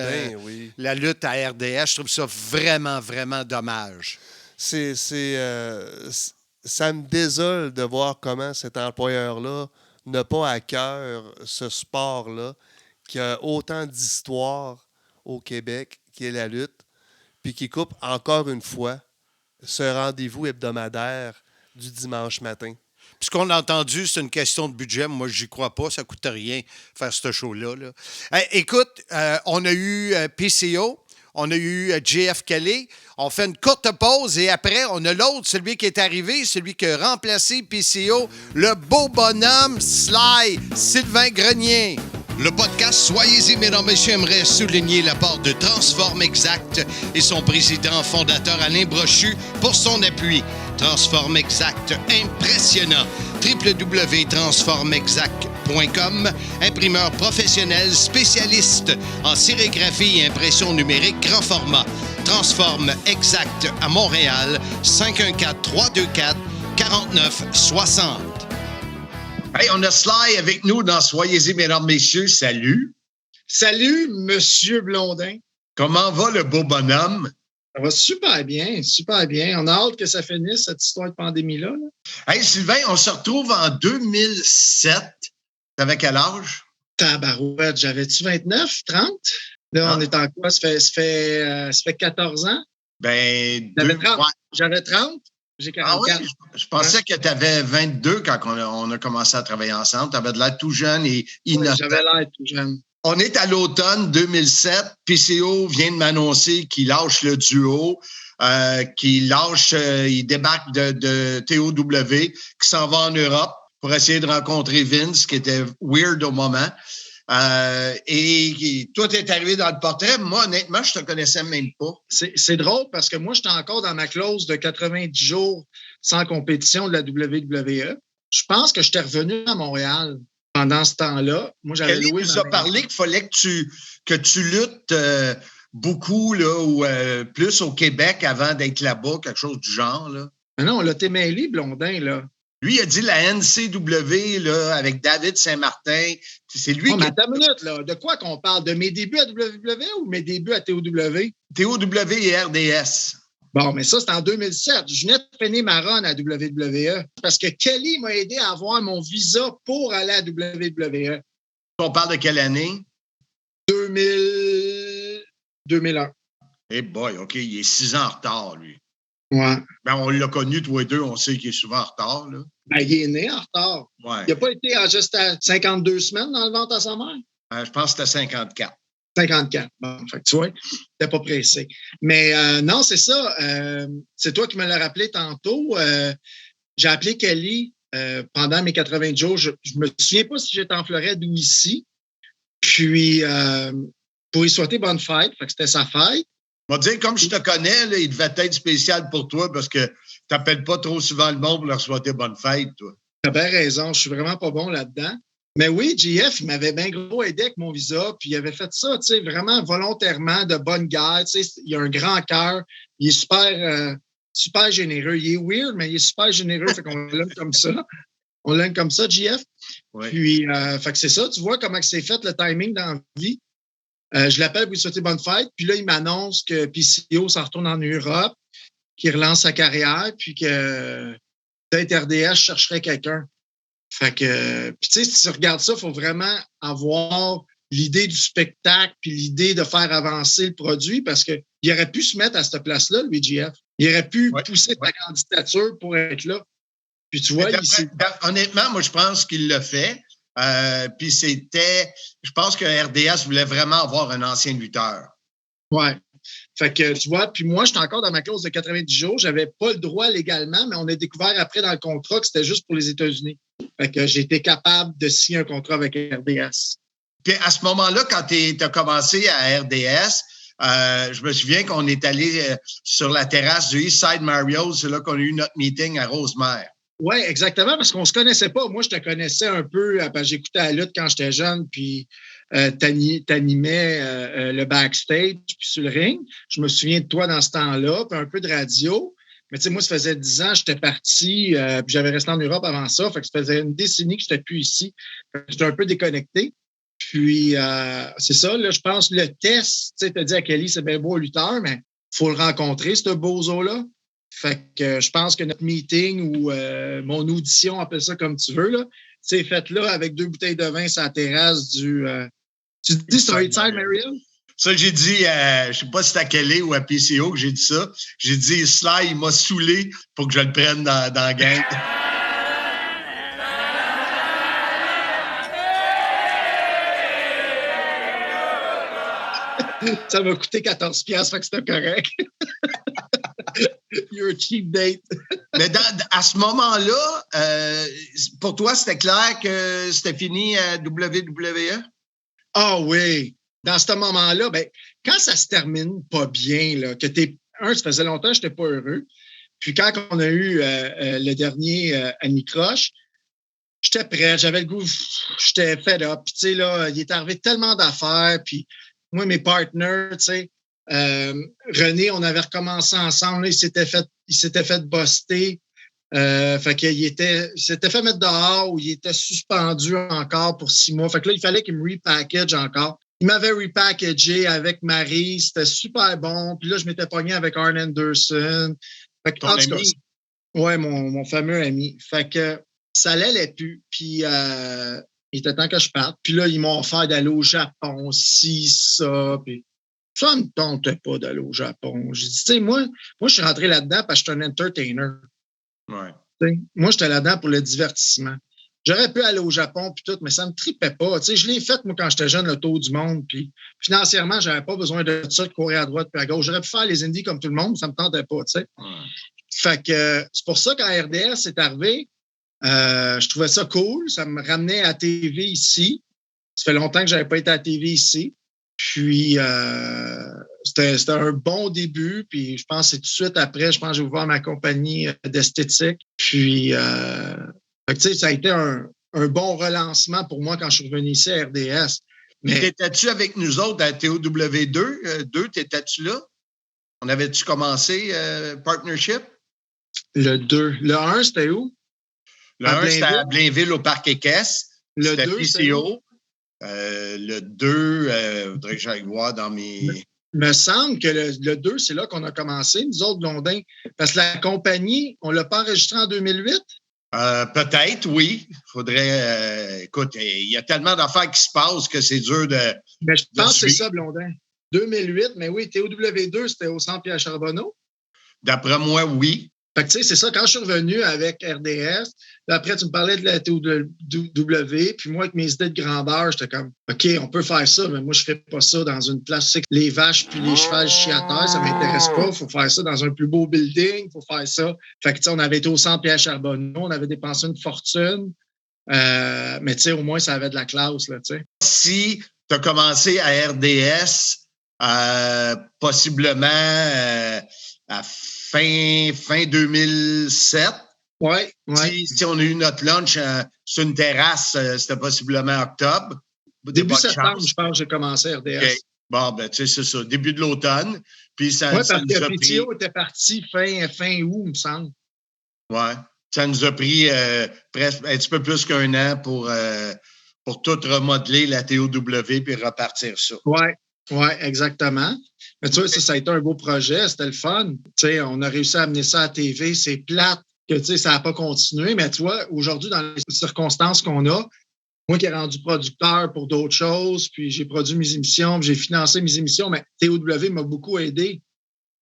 la lutte à RDS. Je trouve ça vraiment, vraiment dommage. Ça me désole de voir comment cet employeur-là n'a pas à cœur ce sport-là, qui a autant d'histoire au Québec, qui est la lutte, puis qui coupe encore une fois ce rendez-vous hebdomadaire du dimanche matin. Puis ce qu'on a entendu, c'est une question de budget. Moi, j'y crois pas. Ça coûte rien faire ce show-là. Là. Écoute, on a eu PCO, on a eu JF Kelly. On fait une courte pause et après, on a l'autre, celui qui est arrivé, celui qui a remplacé PCO, le beau bonhomme Sly, Sylvain Grenier. Le podcast Soyez-y, mesdames et messieurs, aimerait souligner l'apport de Transform Exact et son président fondateur Alain Brochu pour son appui. Transform Exact, impressionnant. www.transformexact.com, imprimeur professionnel spécialiste en sérigraphie et impression numérique grand format. Transform Exact à Montréal, 514-324-4960. Hey, on a Sly avec nous dans Soyez-y, mesdames, messieurs. Salut. Salut, Monsieur Blondin. Comment va le beau bonhomme? Ça va super bien, super bien. On a hâte que ça finisse, cette histoire de pandémie-là. Là. Hey, Sylvain, on se retrouve en 2007. T'avais quel âge? Tabarouette, j'avais-tu 29, 30? Là, on est en quoi? Ça fait 14 ans? Ben, J'avais 30. Ouais. J'avais 30. J'ai 44. Ah oui? Je pensais que tu avais 22 quand on a commencé à travailler ensemble. Tu avais de l'air tout jeune et innocent. Oui, j'avais l'air tout jeune. On est à l'automne 2007. PCO vient de m'annoncer qu'il lâche le duo, il débarque de TOW, qui s'en va en Europe pour essayer de rencontrer Vince, qui était weird au moment. Et toi, tu es arrivé dans le portrait. Moi, honnêtement, je te connaissais même pas. C'est drôle parce que moi, j'étais encore dans ma clause de 90 jours sans compétition de la WWE. Je pense que j'étais revenu à Montréal pendant ce temps-là. Moi, j'avais loué. Tu nous as parlé qu'il fallait que tu luttes beaucoup là, ou plus au Québec avant d'être là-bas, quelque chose du genre. Là. Mais non, là, t'es mêlé, Blondin, là. Lui, il a dit la NCW là, avec David Saint-Martin. C'est lui qui. Mais attends une minute, là. De quoi qu'on parle? De mes débuts à WWE ou mes débuts à TOW? TOW et RDS. Bon, mais ça, c'était en 2007. Je venais de finir ma run à WWE parce que Kelly m'a aidé à avoir mon visa pour aller à WWE. On parle de quelle année? 2001. Eh boy, OK, il est 6 ans en retard, lui. Ouais. Ben, on l'a connu, tous les deux, on sait qu'il est souvent en retard, là. Ben, il est né en retard. Ouais. Il n'a pas été juste à 52 semaines dans le ventre à sa mère? Je pense que c'était 54. 54. Bon, fait que tu vois, t'es pas pressé. Mais non, c'est ça. C'est toi qui me l'as rappelé tantôt. J'ai appelé Kelly pendant mes 80 jours. Je me souviens pas si j'étais en Floride ou ici. Puis, pour lui souhaiter bonne fête. Fait que c'était sa fête. On va dire, comme je te connais, là, il devait être spécial pour toi parce que tu n'appelles pas trop souvent le monde pour leur souhaiter bonne fête, toi. T'as bien raison. Je suis vraiment pas bon là-dedans. Mais oui, JF, il m'avait bien gros aidé avec mon visa, puis il avait fait ça, tu sais, vraiment volontairement, de bonne guerre. Tu sais, il a un grand cœur. Il est super généreux. Il est weird, mais il est super généreux. Fait qu'on l'aime comme ça. On l'aime comme ça, JF. Oui. Puis, fait que c'est ça. Tu vois comment c'est fait, le timing dans la vie. Je l'appelle pour lui souhaiter bonne fête. Puis là, il m'annonce que PCO s'en retourne en Europe, qu'il relance sa carrière, puis que peut-être RDS chercherait quelqu'un. Fait que, puis tu sais, si tu regardes ça, il faut vraiment avoir l'idée du spectacle puis l'idée de faire avancer le produit parce qu'il aurait pu se mettre à cette place-là, le VGF. Il aurait pu pousser ta candidature pour être là. Puis tu vois, honnêtement, moi, je pense qu'il l'a fait. Puis je pense que RDS voulait vraiment avoir un ancien lutteur. Ouais. Fait que, tu vois, puis moi, j'étais encore dans ma clause de 90 jours. J'avais pas le droit légalement, mais on a découvert après dans le contrat que c'était juste pour les États-Unis. Fait que j'ai été capable de signer un contrat avec RDS. Puis à ce moment-là, quand tu as commencé à RDS, je me souviens qu'on est allé sur la terrasse du Eastside Marriott. C'est là qu'on a eu notre meeting à Rosemère. Oui, exactement, parce qu'on se connaissait pas. Moi, je te connaissais un peu, parce que j'écoutais la lutte quand j'étais jeune, puis t'animais le backstage, puis sur le ring. Je me souviens de toi dans ce temps-là, puis un peu de radio. Mais tu sais, moi, ça faisait 10 ans, j'étais parti, puis j'avais resté en Europe avant ça. Fait que ça faisait une décennie que j'étais plus ici. J'étais un peu déconnecté. Puis, c'est ça, là, je pense, le test, tu sais, t'as dit à Kelly, c'est bien beau lutteur, mais faut le rencontrer, ce bozo-là. Fait que je pense que notre meeting ou mon audition, appelle ça comme tu veux, là, c'est fait là avec 2 bouteilles de vin sur la terrasse du... tu dis sur Eastside Marriott? Ça, j'ai dit, je sais pas si c'était à Kelly ou à PCO que j'ai dit ça. J'ai dit, Sly, il m'a saoulé pour que je le prenne dans la gang. Ça m'a coûté 14$, fait que c'était correct. You're a cheap date. Mais à ce moment-là, pour toi, c'était clair que c'était fini à WWE? Ah oui. Dans ce moment-là, ben, quand ça se termine pas bien, là, que ça faisait longtemps que je n'étais pas heureux. Puis quand on a eu le dernier Anicroche, j'étais prêt, j'avais le goût, j'étais fed up. Puis tu sais, là, il est arrivé tellement d'affaires. Puis moi, mes partners, tu sais, René, on avait recommencé ensemble. Là, il s'était fait buster. Fait qu'il s'était fait mettre dehors ou il était suspendu encore pour 6 mois. Fait que là, il fallait qu'il me repackage encore. Il m'avait repackagé avec Marie. C'était super bon. Puis là, je m'étais pogné avec Arn Anderson. Fait que, ton ami? Ouais, mon fameux ami. Fait que ça allait plus. Puis il était temps que je parte. Puis là, ils m'ont offert d'aller au Japon, ça. Puis ça ne me tentait pas d'aller au Japon. J'ai dit, tu sais, moi, je suis rentré là-dedans parce que je suis un entertainer. Ouais. T'sais, moi, j'étais là-dedans pour le divertissement. J'aurais pu aller au Japon puis tout, mais ça ne me tripait pas. T'sais, je l'ai fait, moi, quand j'étais jeune, le tour du monde. Puis financièrement, je n'avais pas besoin de ça, de courir à droite puis à gauche. J'aurais pu faire les indies comme tout le monde, ça ne me tentait pas. Fait que c'est pour ça quand RDS est arrivé, je trouvais ça cool. Ça me ramenait à la TV ici. Ça fait longtemps que je n'avais pas été à la TV ici. Puis, c'était un bon début. Puis, je pense que c'est tout de suite après, je pense que j'ai ouvert ma compagnie d'esthétique. Puis, tu sais, ça a été un bon relancement pour moi quand je suis revenu ici à RDS. Mais t'étais-tu avec nous autres à TOW2? T'étais-tu là? On avait-tu commencé partnership? Le 2. Le 1, c'était où? Le 1, c'était à Blainville, au Parc Équestre. Le c'était 2, PCO. Le 2, il faudrait que j'aille voir dans mes... me semble que le 2, c'est là qu'on a commencé, nous autres, Blondin. Parce que la compagnie, on ne l'a pas enregistré en 2008? Peut-être, oui. Faudrait. Écoute, il y a tellement d'affaires qui se passent que c'est dur de. Mais je pense que c'est ça, Blondin. 2008, mais oui, TOW2, c'était au Centre Pierre Charbonneau. D'après moi, oui. Fait que, tu sais, c'est ça, quand je suis revenu avec RDS, après, tu me parlais de la TOW, puis moi, avec mes idées de grandeur, j'étais comme, OK, on peut faire ça, mais moi, je ne ferais pas ça dans une place, c'est que les vaches puis les chevals chient à terre, ça ne m'intéresse pas. Il faut faire ça dans un plus beau building, il faut faire ça. Fait que, tu sais, on avait été au Centre Pierre Charbonneau, on avait dépensé une fortune, mais tu sais, au moins, ça avait de la classe, là, tu sais. Si tu as commencé à RDS, possiblement à fin 2007. Oui. Si on a eu notre lunch sur une terrasse, c'était possiblement octobre. Début septembre, je pense que j'ai commencé à RDS. Okay. Bon, ben, tu sais, c'est ça. Début de l'automne. Puis ça, parce ça nous que a PTO pris... était parti fin août, il me semble. Oui. Ça nous a pris presque un petit peu plus qu'un an pour tout remodeler la TOW puis repartir ça. Oui, exactement. Mais tu vois, ça a été un beau projet, c'était le fun. Tu sais, on a réussi à amener ça à la TV, c'est plate que tu sais, ça n'a pas continué, mais tu vois, aujourd'hui, dans les circonstances qu'on a, moi qui ai rendu producteur pour d'autres choses, puis j'ai produit mes émissions, puis j'ai financé mes émissions, mais TOW m'a beaucoup aidé,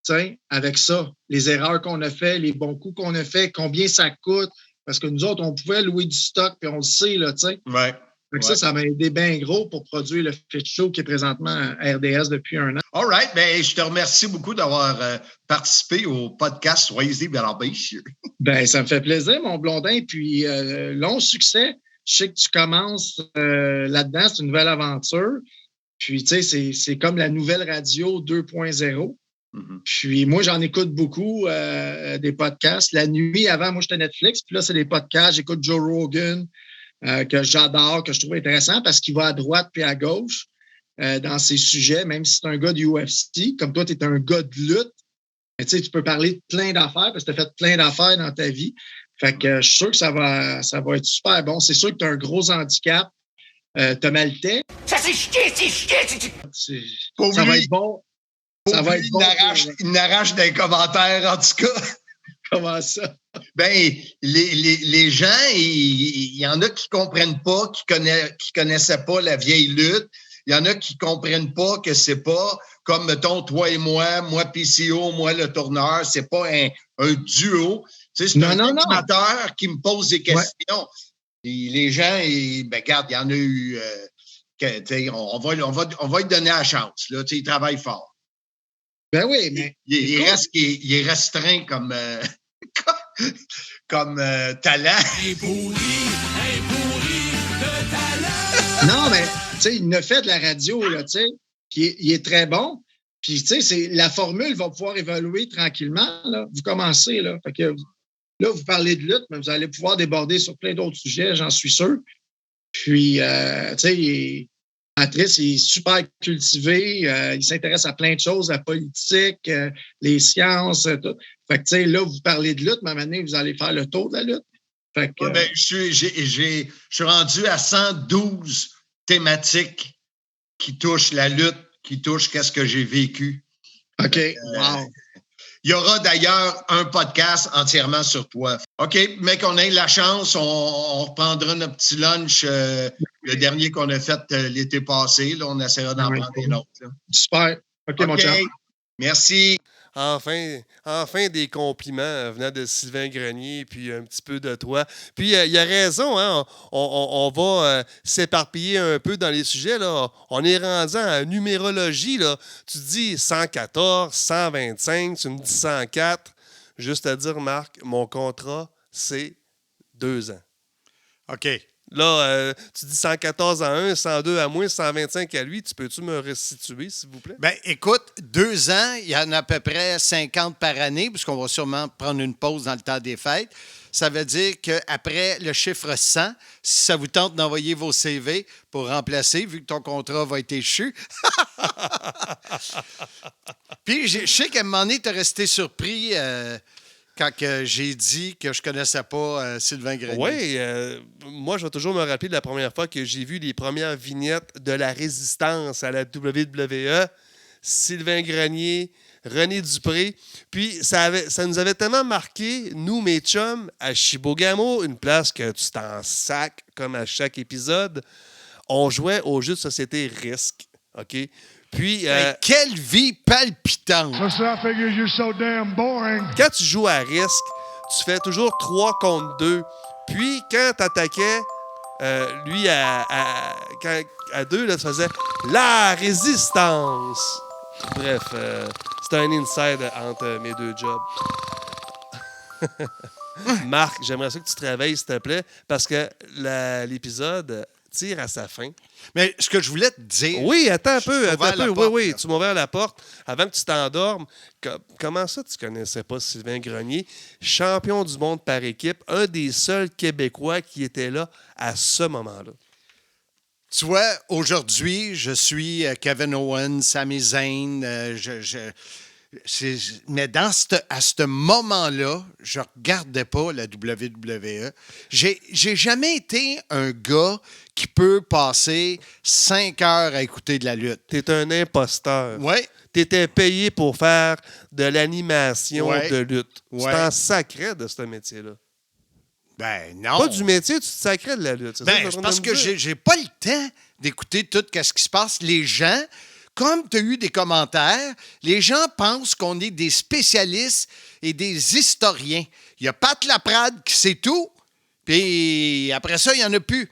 tu sais, avec ça. Les erreurs qu'on a fait, les bons coups qu'on a fait, combien ça coûte, parce que nous autres, on pouvait louer du stock, puis on le sait, là, tu sais. Oui. Donc ça m'a aidé bien gros pour produire le Fit Show qui est présentement à RDS depuis 1 an. All right. Ben, je te remercie beaucoup d'avoir participé au podcast Soyez bien messieurs. Ben, ça me fait plaisir, mon Blondin. Puis, long succès. Je sais que tu commences là-dedans. C'est une nouvelle aventure. Puis, tu sais, c'est comme la nouvelle radio 2.0. Mm-hmm. Puis, moi, j'en écoute beaucoup des podcasts. La nuit, avant, moi, j'étais Netflix. Puis là, c'est des podcasts. J'écoute Joe Rogan. Que j'adore, que je trouve intéressant parce qu'il va à droite puis à gauche dans ses sujets, même si c'est un gars du UFC. Comme toi, tu es un gars de lutte, mais tu sais, tu peux parler de plein d'affaires parce que tu as fait plein d'affaires dans ta vie. Fait que je suis sûr que ça va être super bon. C'est sûr que tu as un gros handicap. T'as mal tête. Ça, c'est chier! Ça va être bon. Ça va être bon. Il n'arrache des commentaires, en tout cas. Comment ça? Ben, les gens, il y en a qui comprennent pas, qui connaissaient pas la vieille lutte. Il y en a qui comprennent pas que c'est pas comme, mettons, toi et moi PCO, moi le tourneur, c'est pas un duo. Tu sais, c'est un animateur qui me pose des questions. Ouais. Et les gens, ben, regarde, il y en a eu, on va lui donner la chance, là, il travaille fort. Ben oui, mais. Il est restreint comme talent. Un pourri de talent. Non, mais tu sais, il a fait de la radio, là, tu sais, puis il est très bon. Puis, tu sais, la formule va pouvoir évoluer tranquillement, là. Vous commencez, là. Fait que là, vous parlez de lutte, mais vous allez pouvoir déborder sur plein d'autres sujets, j'en suis sûr. Puis, tu sais, Patrice, il est super cultivé, il s'intéresse à plein de choses, la politique, les sciences, tout. Fait que, tu sais, là, vous parlez de lutte, mais à un moment donné, vous allez faire le tour de la lutte. Fait que, ben, je suis rendu à 112 thématiques qui touchent la lutte, qui touchent qu'est-ce que j'ai vécu. OK, wow. Il y aura d'ailleurs un podcast entièrement sur toi. OK, mais qu'on ait la chance, on reprendra notre petit lunch, le dernier qu'on a fait l'été passé. Là, on essaiera d'en prendre un autre. Là. Super. OK, mon chum. Merci. Enfin des compliments venant de Sylvain Grenier, puis un petit peu de toi. Puis il a raison, hein? On va s'éparpiller un peu dans les sujets. Là. On est rendu en numérologie. Là. Tu dis 114, 125, tu me dis 104. Juste à dire, Marc, mon contrat, c'est 2 ans. OK. Là, tu dis 114 à 1, 102 à moi, 125 à lui. Tu peux-tu me restituer, s'il vous plaît? Bien, écoute, 2 ans, il y en a à peu près 50 par année, puisqu'on va sûrement prendre une pause dans le temps des fêtes. Ça veut dire qu'après le chiffre 100, si ça vous tente d'envoyer vos CV pour remplacer, vu que ton contrat va être échu. Puis, je sais qu'à un moment donné, tu as resté surpris quand j'ai dit que je ne connaissais pas Sylvain Grenier. Oui, moi, je vais toujours me rappeler de la première fois que j'ai vu les premières vignettes de la Résistance à la WWE. Sylvain Grenier, René Dupré. Puis, ça nous avait tellement marqué, nous, mes chums, à Chibougamau, une place que tu t'en sacs comme à chaque épisode. On jouait au jeu de société Risque. OK? Puis. Quelle vie palpitante! Quand tu joues à Risque, tu fais toujours 3 contre 2. Puis, quand tu attaquais, lui, à 2, là, tu faisais la résistance. Bref, c'était un inside entre mes 2 jobs. Marc, j'aimerais ça que tu te réveilles, s'il te plaît, parce que l'épisode tire à sa fin. Mais ce que je voulais te dire... Oui, attends un peu. Porte, oui, tu m'as ouvert la porte avant que tu t'endormes. Comment ça, tu connaissais pas Sylvain Grenier, champion du monde par équipe, un des seuls Québécois qui était là à ce moment-là? Tu vois, aujourd'hui, je suis Kevin Owens, Sami Zayn. Mais à ce moment-là, je ne regardais pas la WWE. J'ai jamais été un gars qui peut passer 5 heures à écouter de la lutte. Tu es un imposteur. Oui. Tu étais payé pour faire de l'animation de lutte. Ouais. Tu t'en sacrais de ce métier-là. Ben non. Pas du métier, tu te sacrais de la lutte. C'est parce que j'ai pas le temps d'écouter tout ce qui se passe. Les gens, comme tu as eu des commentaires, les gens pensent qu'on est des spécialistes et des historiens. Il y a Pat Laprade qui sait tout, puis après ça, il n'y en a plus.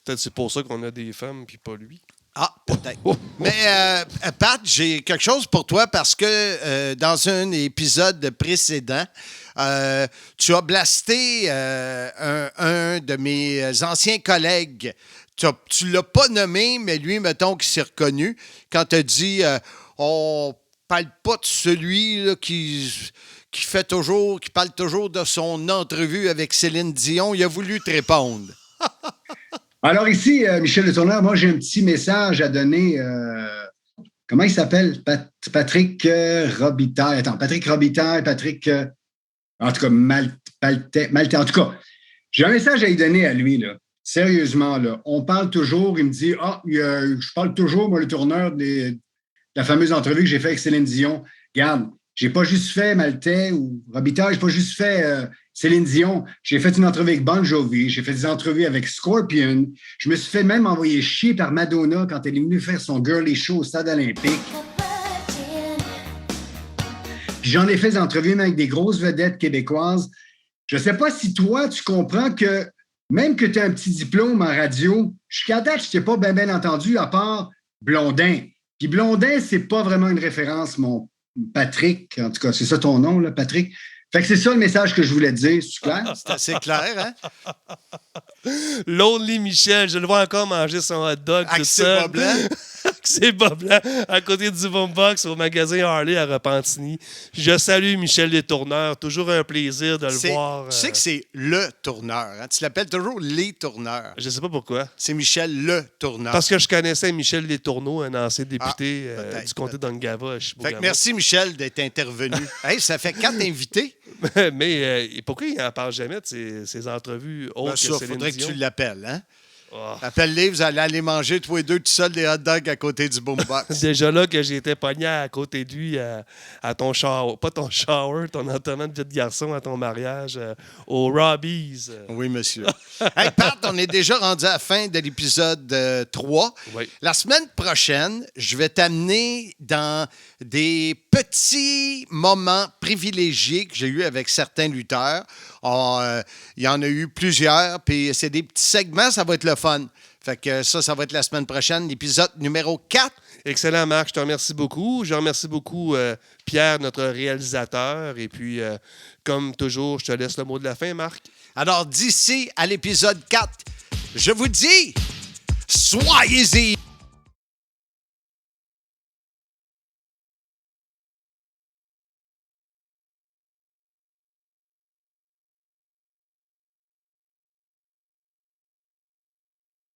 Peut-être c'est pour ça qu'on a des femmes, puis pas lui. Ah, peut-être. Mais Pat, j'ai quelque chose pour toi parce que dans un épisode précédent, tu as blasté un de mes anciens collègues. Tu l'as pas nommé, mais lui, mettons, qui s'est reconnu quand tu as dit on parle pas de celui là, qui parle toujours de son entrevue avec Céline Dion. Il a voulu te répondre. Alors ici, Michel Le Tourneur, moi j'ai un petit message à donner. Comment il s'appelle? Patrick Robitaille. Attends, Patrick Robitaille, en tout cas, Maltais. En tout cas, j'ai un message à lui donner à lui, là. Sérieusement, là. On parle toujours, il me dit, je parle toujours, moi, Le Tourneur, de la fameuse entrevue que j'ai faite avec Céline Dion. Regarde, j'ai pas juste fait Maltais ou Robitaille, j'ai pas juste fait Céline Dion. J'ai fait une entrevue avec Bon Jovi, j'ai fait des entrevues avec Scorpion. Je me suis fait même envoyer chier par Madonna quand elle est venue faire son girly show au Stade olympique. Puis j'en ai fait des entrevues même avec des grosses vedettes québécoises. Je sais pas si toi, tu comprends que même que tu as un petit diplôme en radio, jusqu'à date, je t'ai pas bien entendu à part Blondin. Puis Blondin, c'est pas vraiment une référence, mon Patrick. En tout cas, c'est ça ton nom, là, Patrick. Fait que c'est ça le message que je voulais te dire. C'est clair? C'est assez clair, hein? Lonely Michel, je le vois encore manger son hot dog tout seul. Avec ses bas blancs. C'est bas blanc à côté du boombox au magasin Harley à Repentigny. Je salue Michel Les Tourneurs. Toujours un plaisir de le voir. Tu sais que c'est Le Tourneur. Hein? Tu l'appelles toujours Les Tourneurs. Je sais pas pourquoi. C'est Michel Le Tourneur. Parce que je connaissais Michel Les Tourneaux, un ancien député du comté d'Angava à Chibougamau. Merci Michel d'être intervenu. Hey, ça fait 4 invités. Mais pourquoi il n'en parle jamais de ses entrevues autres que Céline Dion? Il faudrait que tu l'appelles, hein? Oh. Appelle-les, vous allez aller manger tous les deux tout seuls des hot dogs à côté du boombox. Déjà là que j'ai été pogné à côté de lui à ton shower, pas ton shower, ton entraînement de vie de garçon à ton mariage au Robbie's. Oui, monsieur. Hey, Pat, on est déjà rendu à la fin de l'épisode 3. Oui. La semaine prochaine, je vais t'amener dans des petits moments privilégiés que j'ai eus avec certains lutteurs. Il y en a eu plusieurs, puis c'est des petits segments, ça va être le fun. Fait que ça va être la semaine prochaine, l'épisode numéro 4. Excellent, Marc, je te remercie beaucoup. Je remercie beaucoup Pierre, notre réalisateur. Et puis, comme toujours, je te laisse le mot de la fin, Marc. Alors, d'ici à l'épisode 4, je vous dis, soyez-y!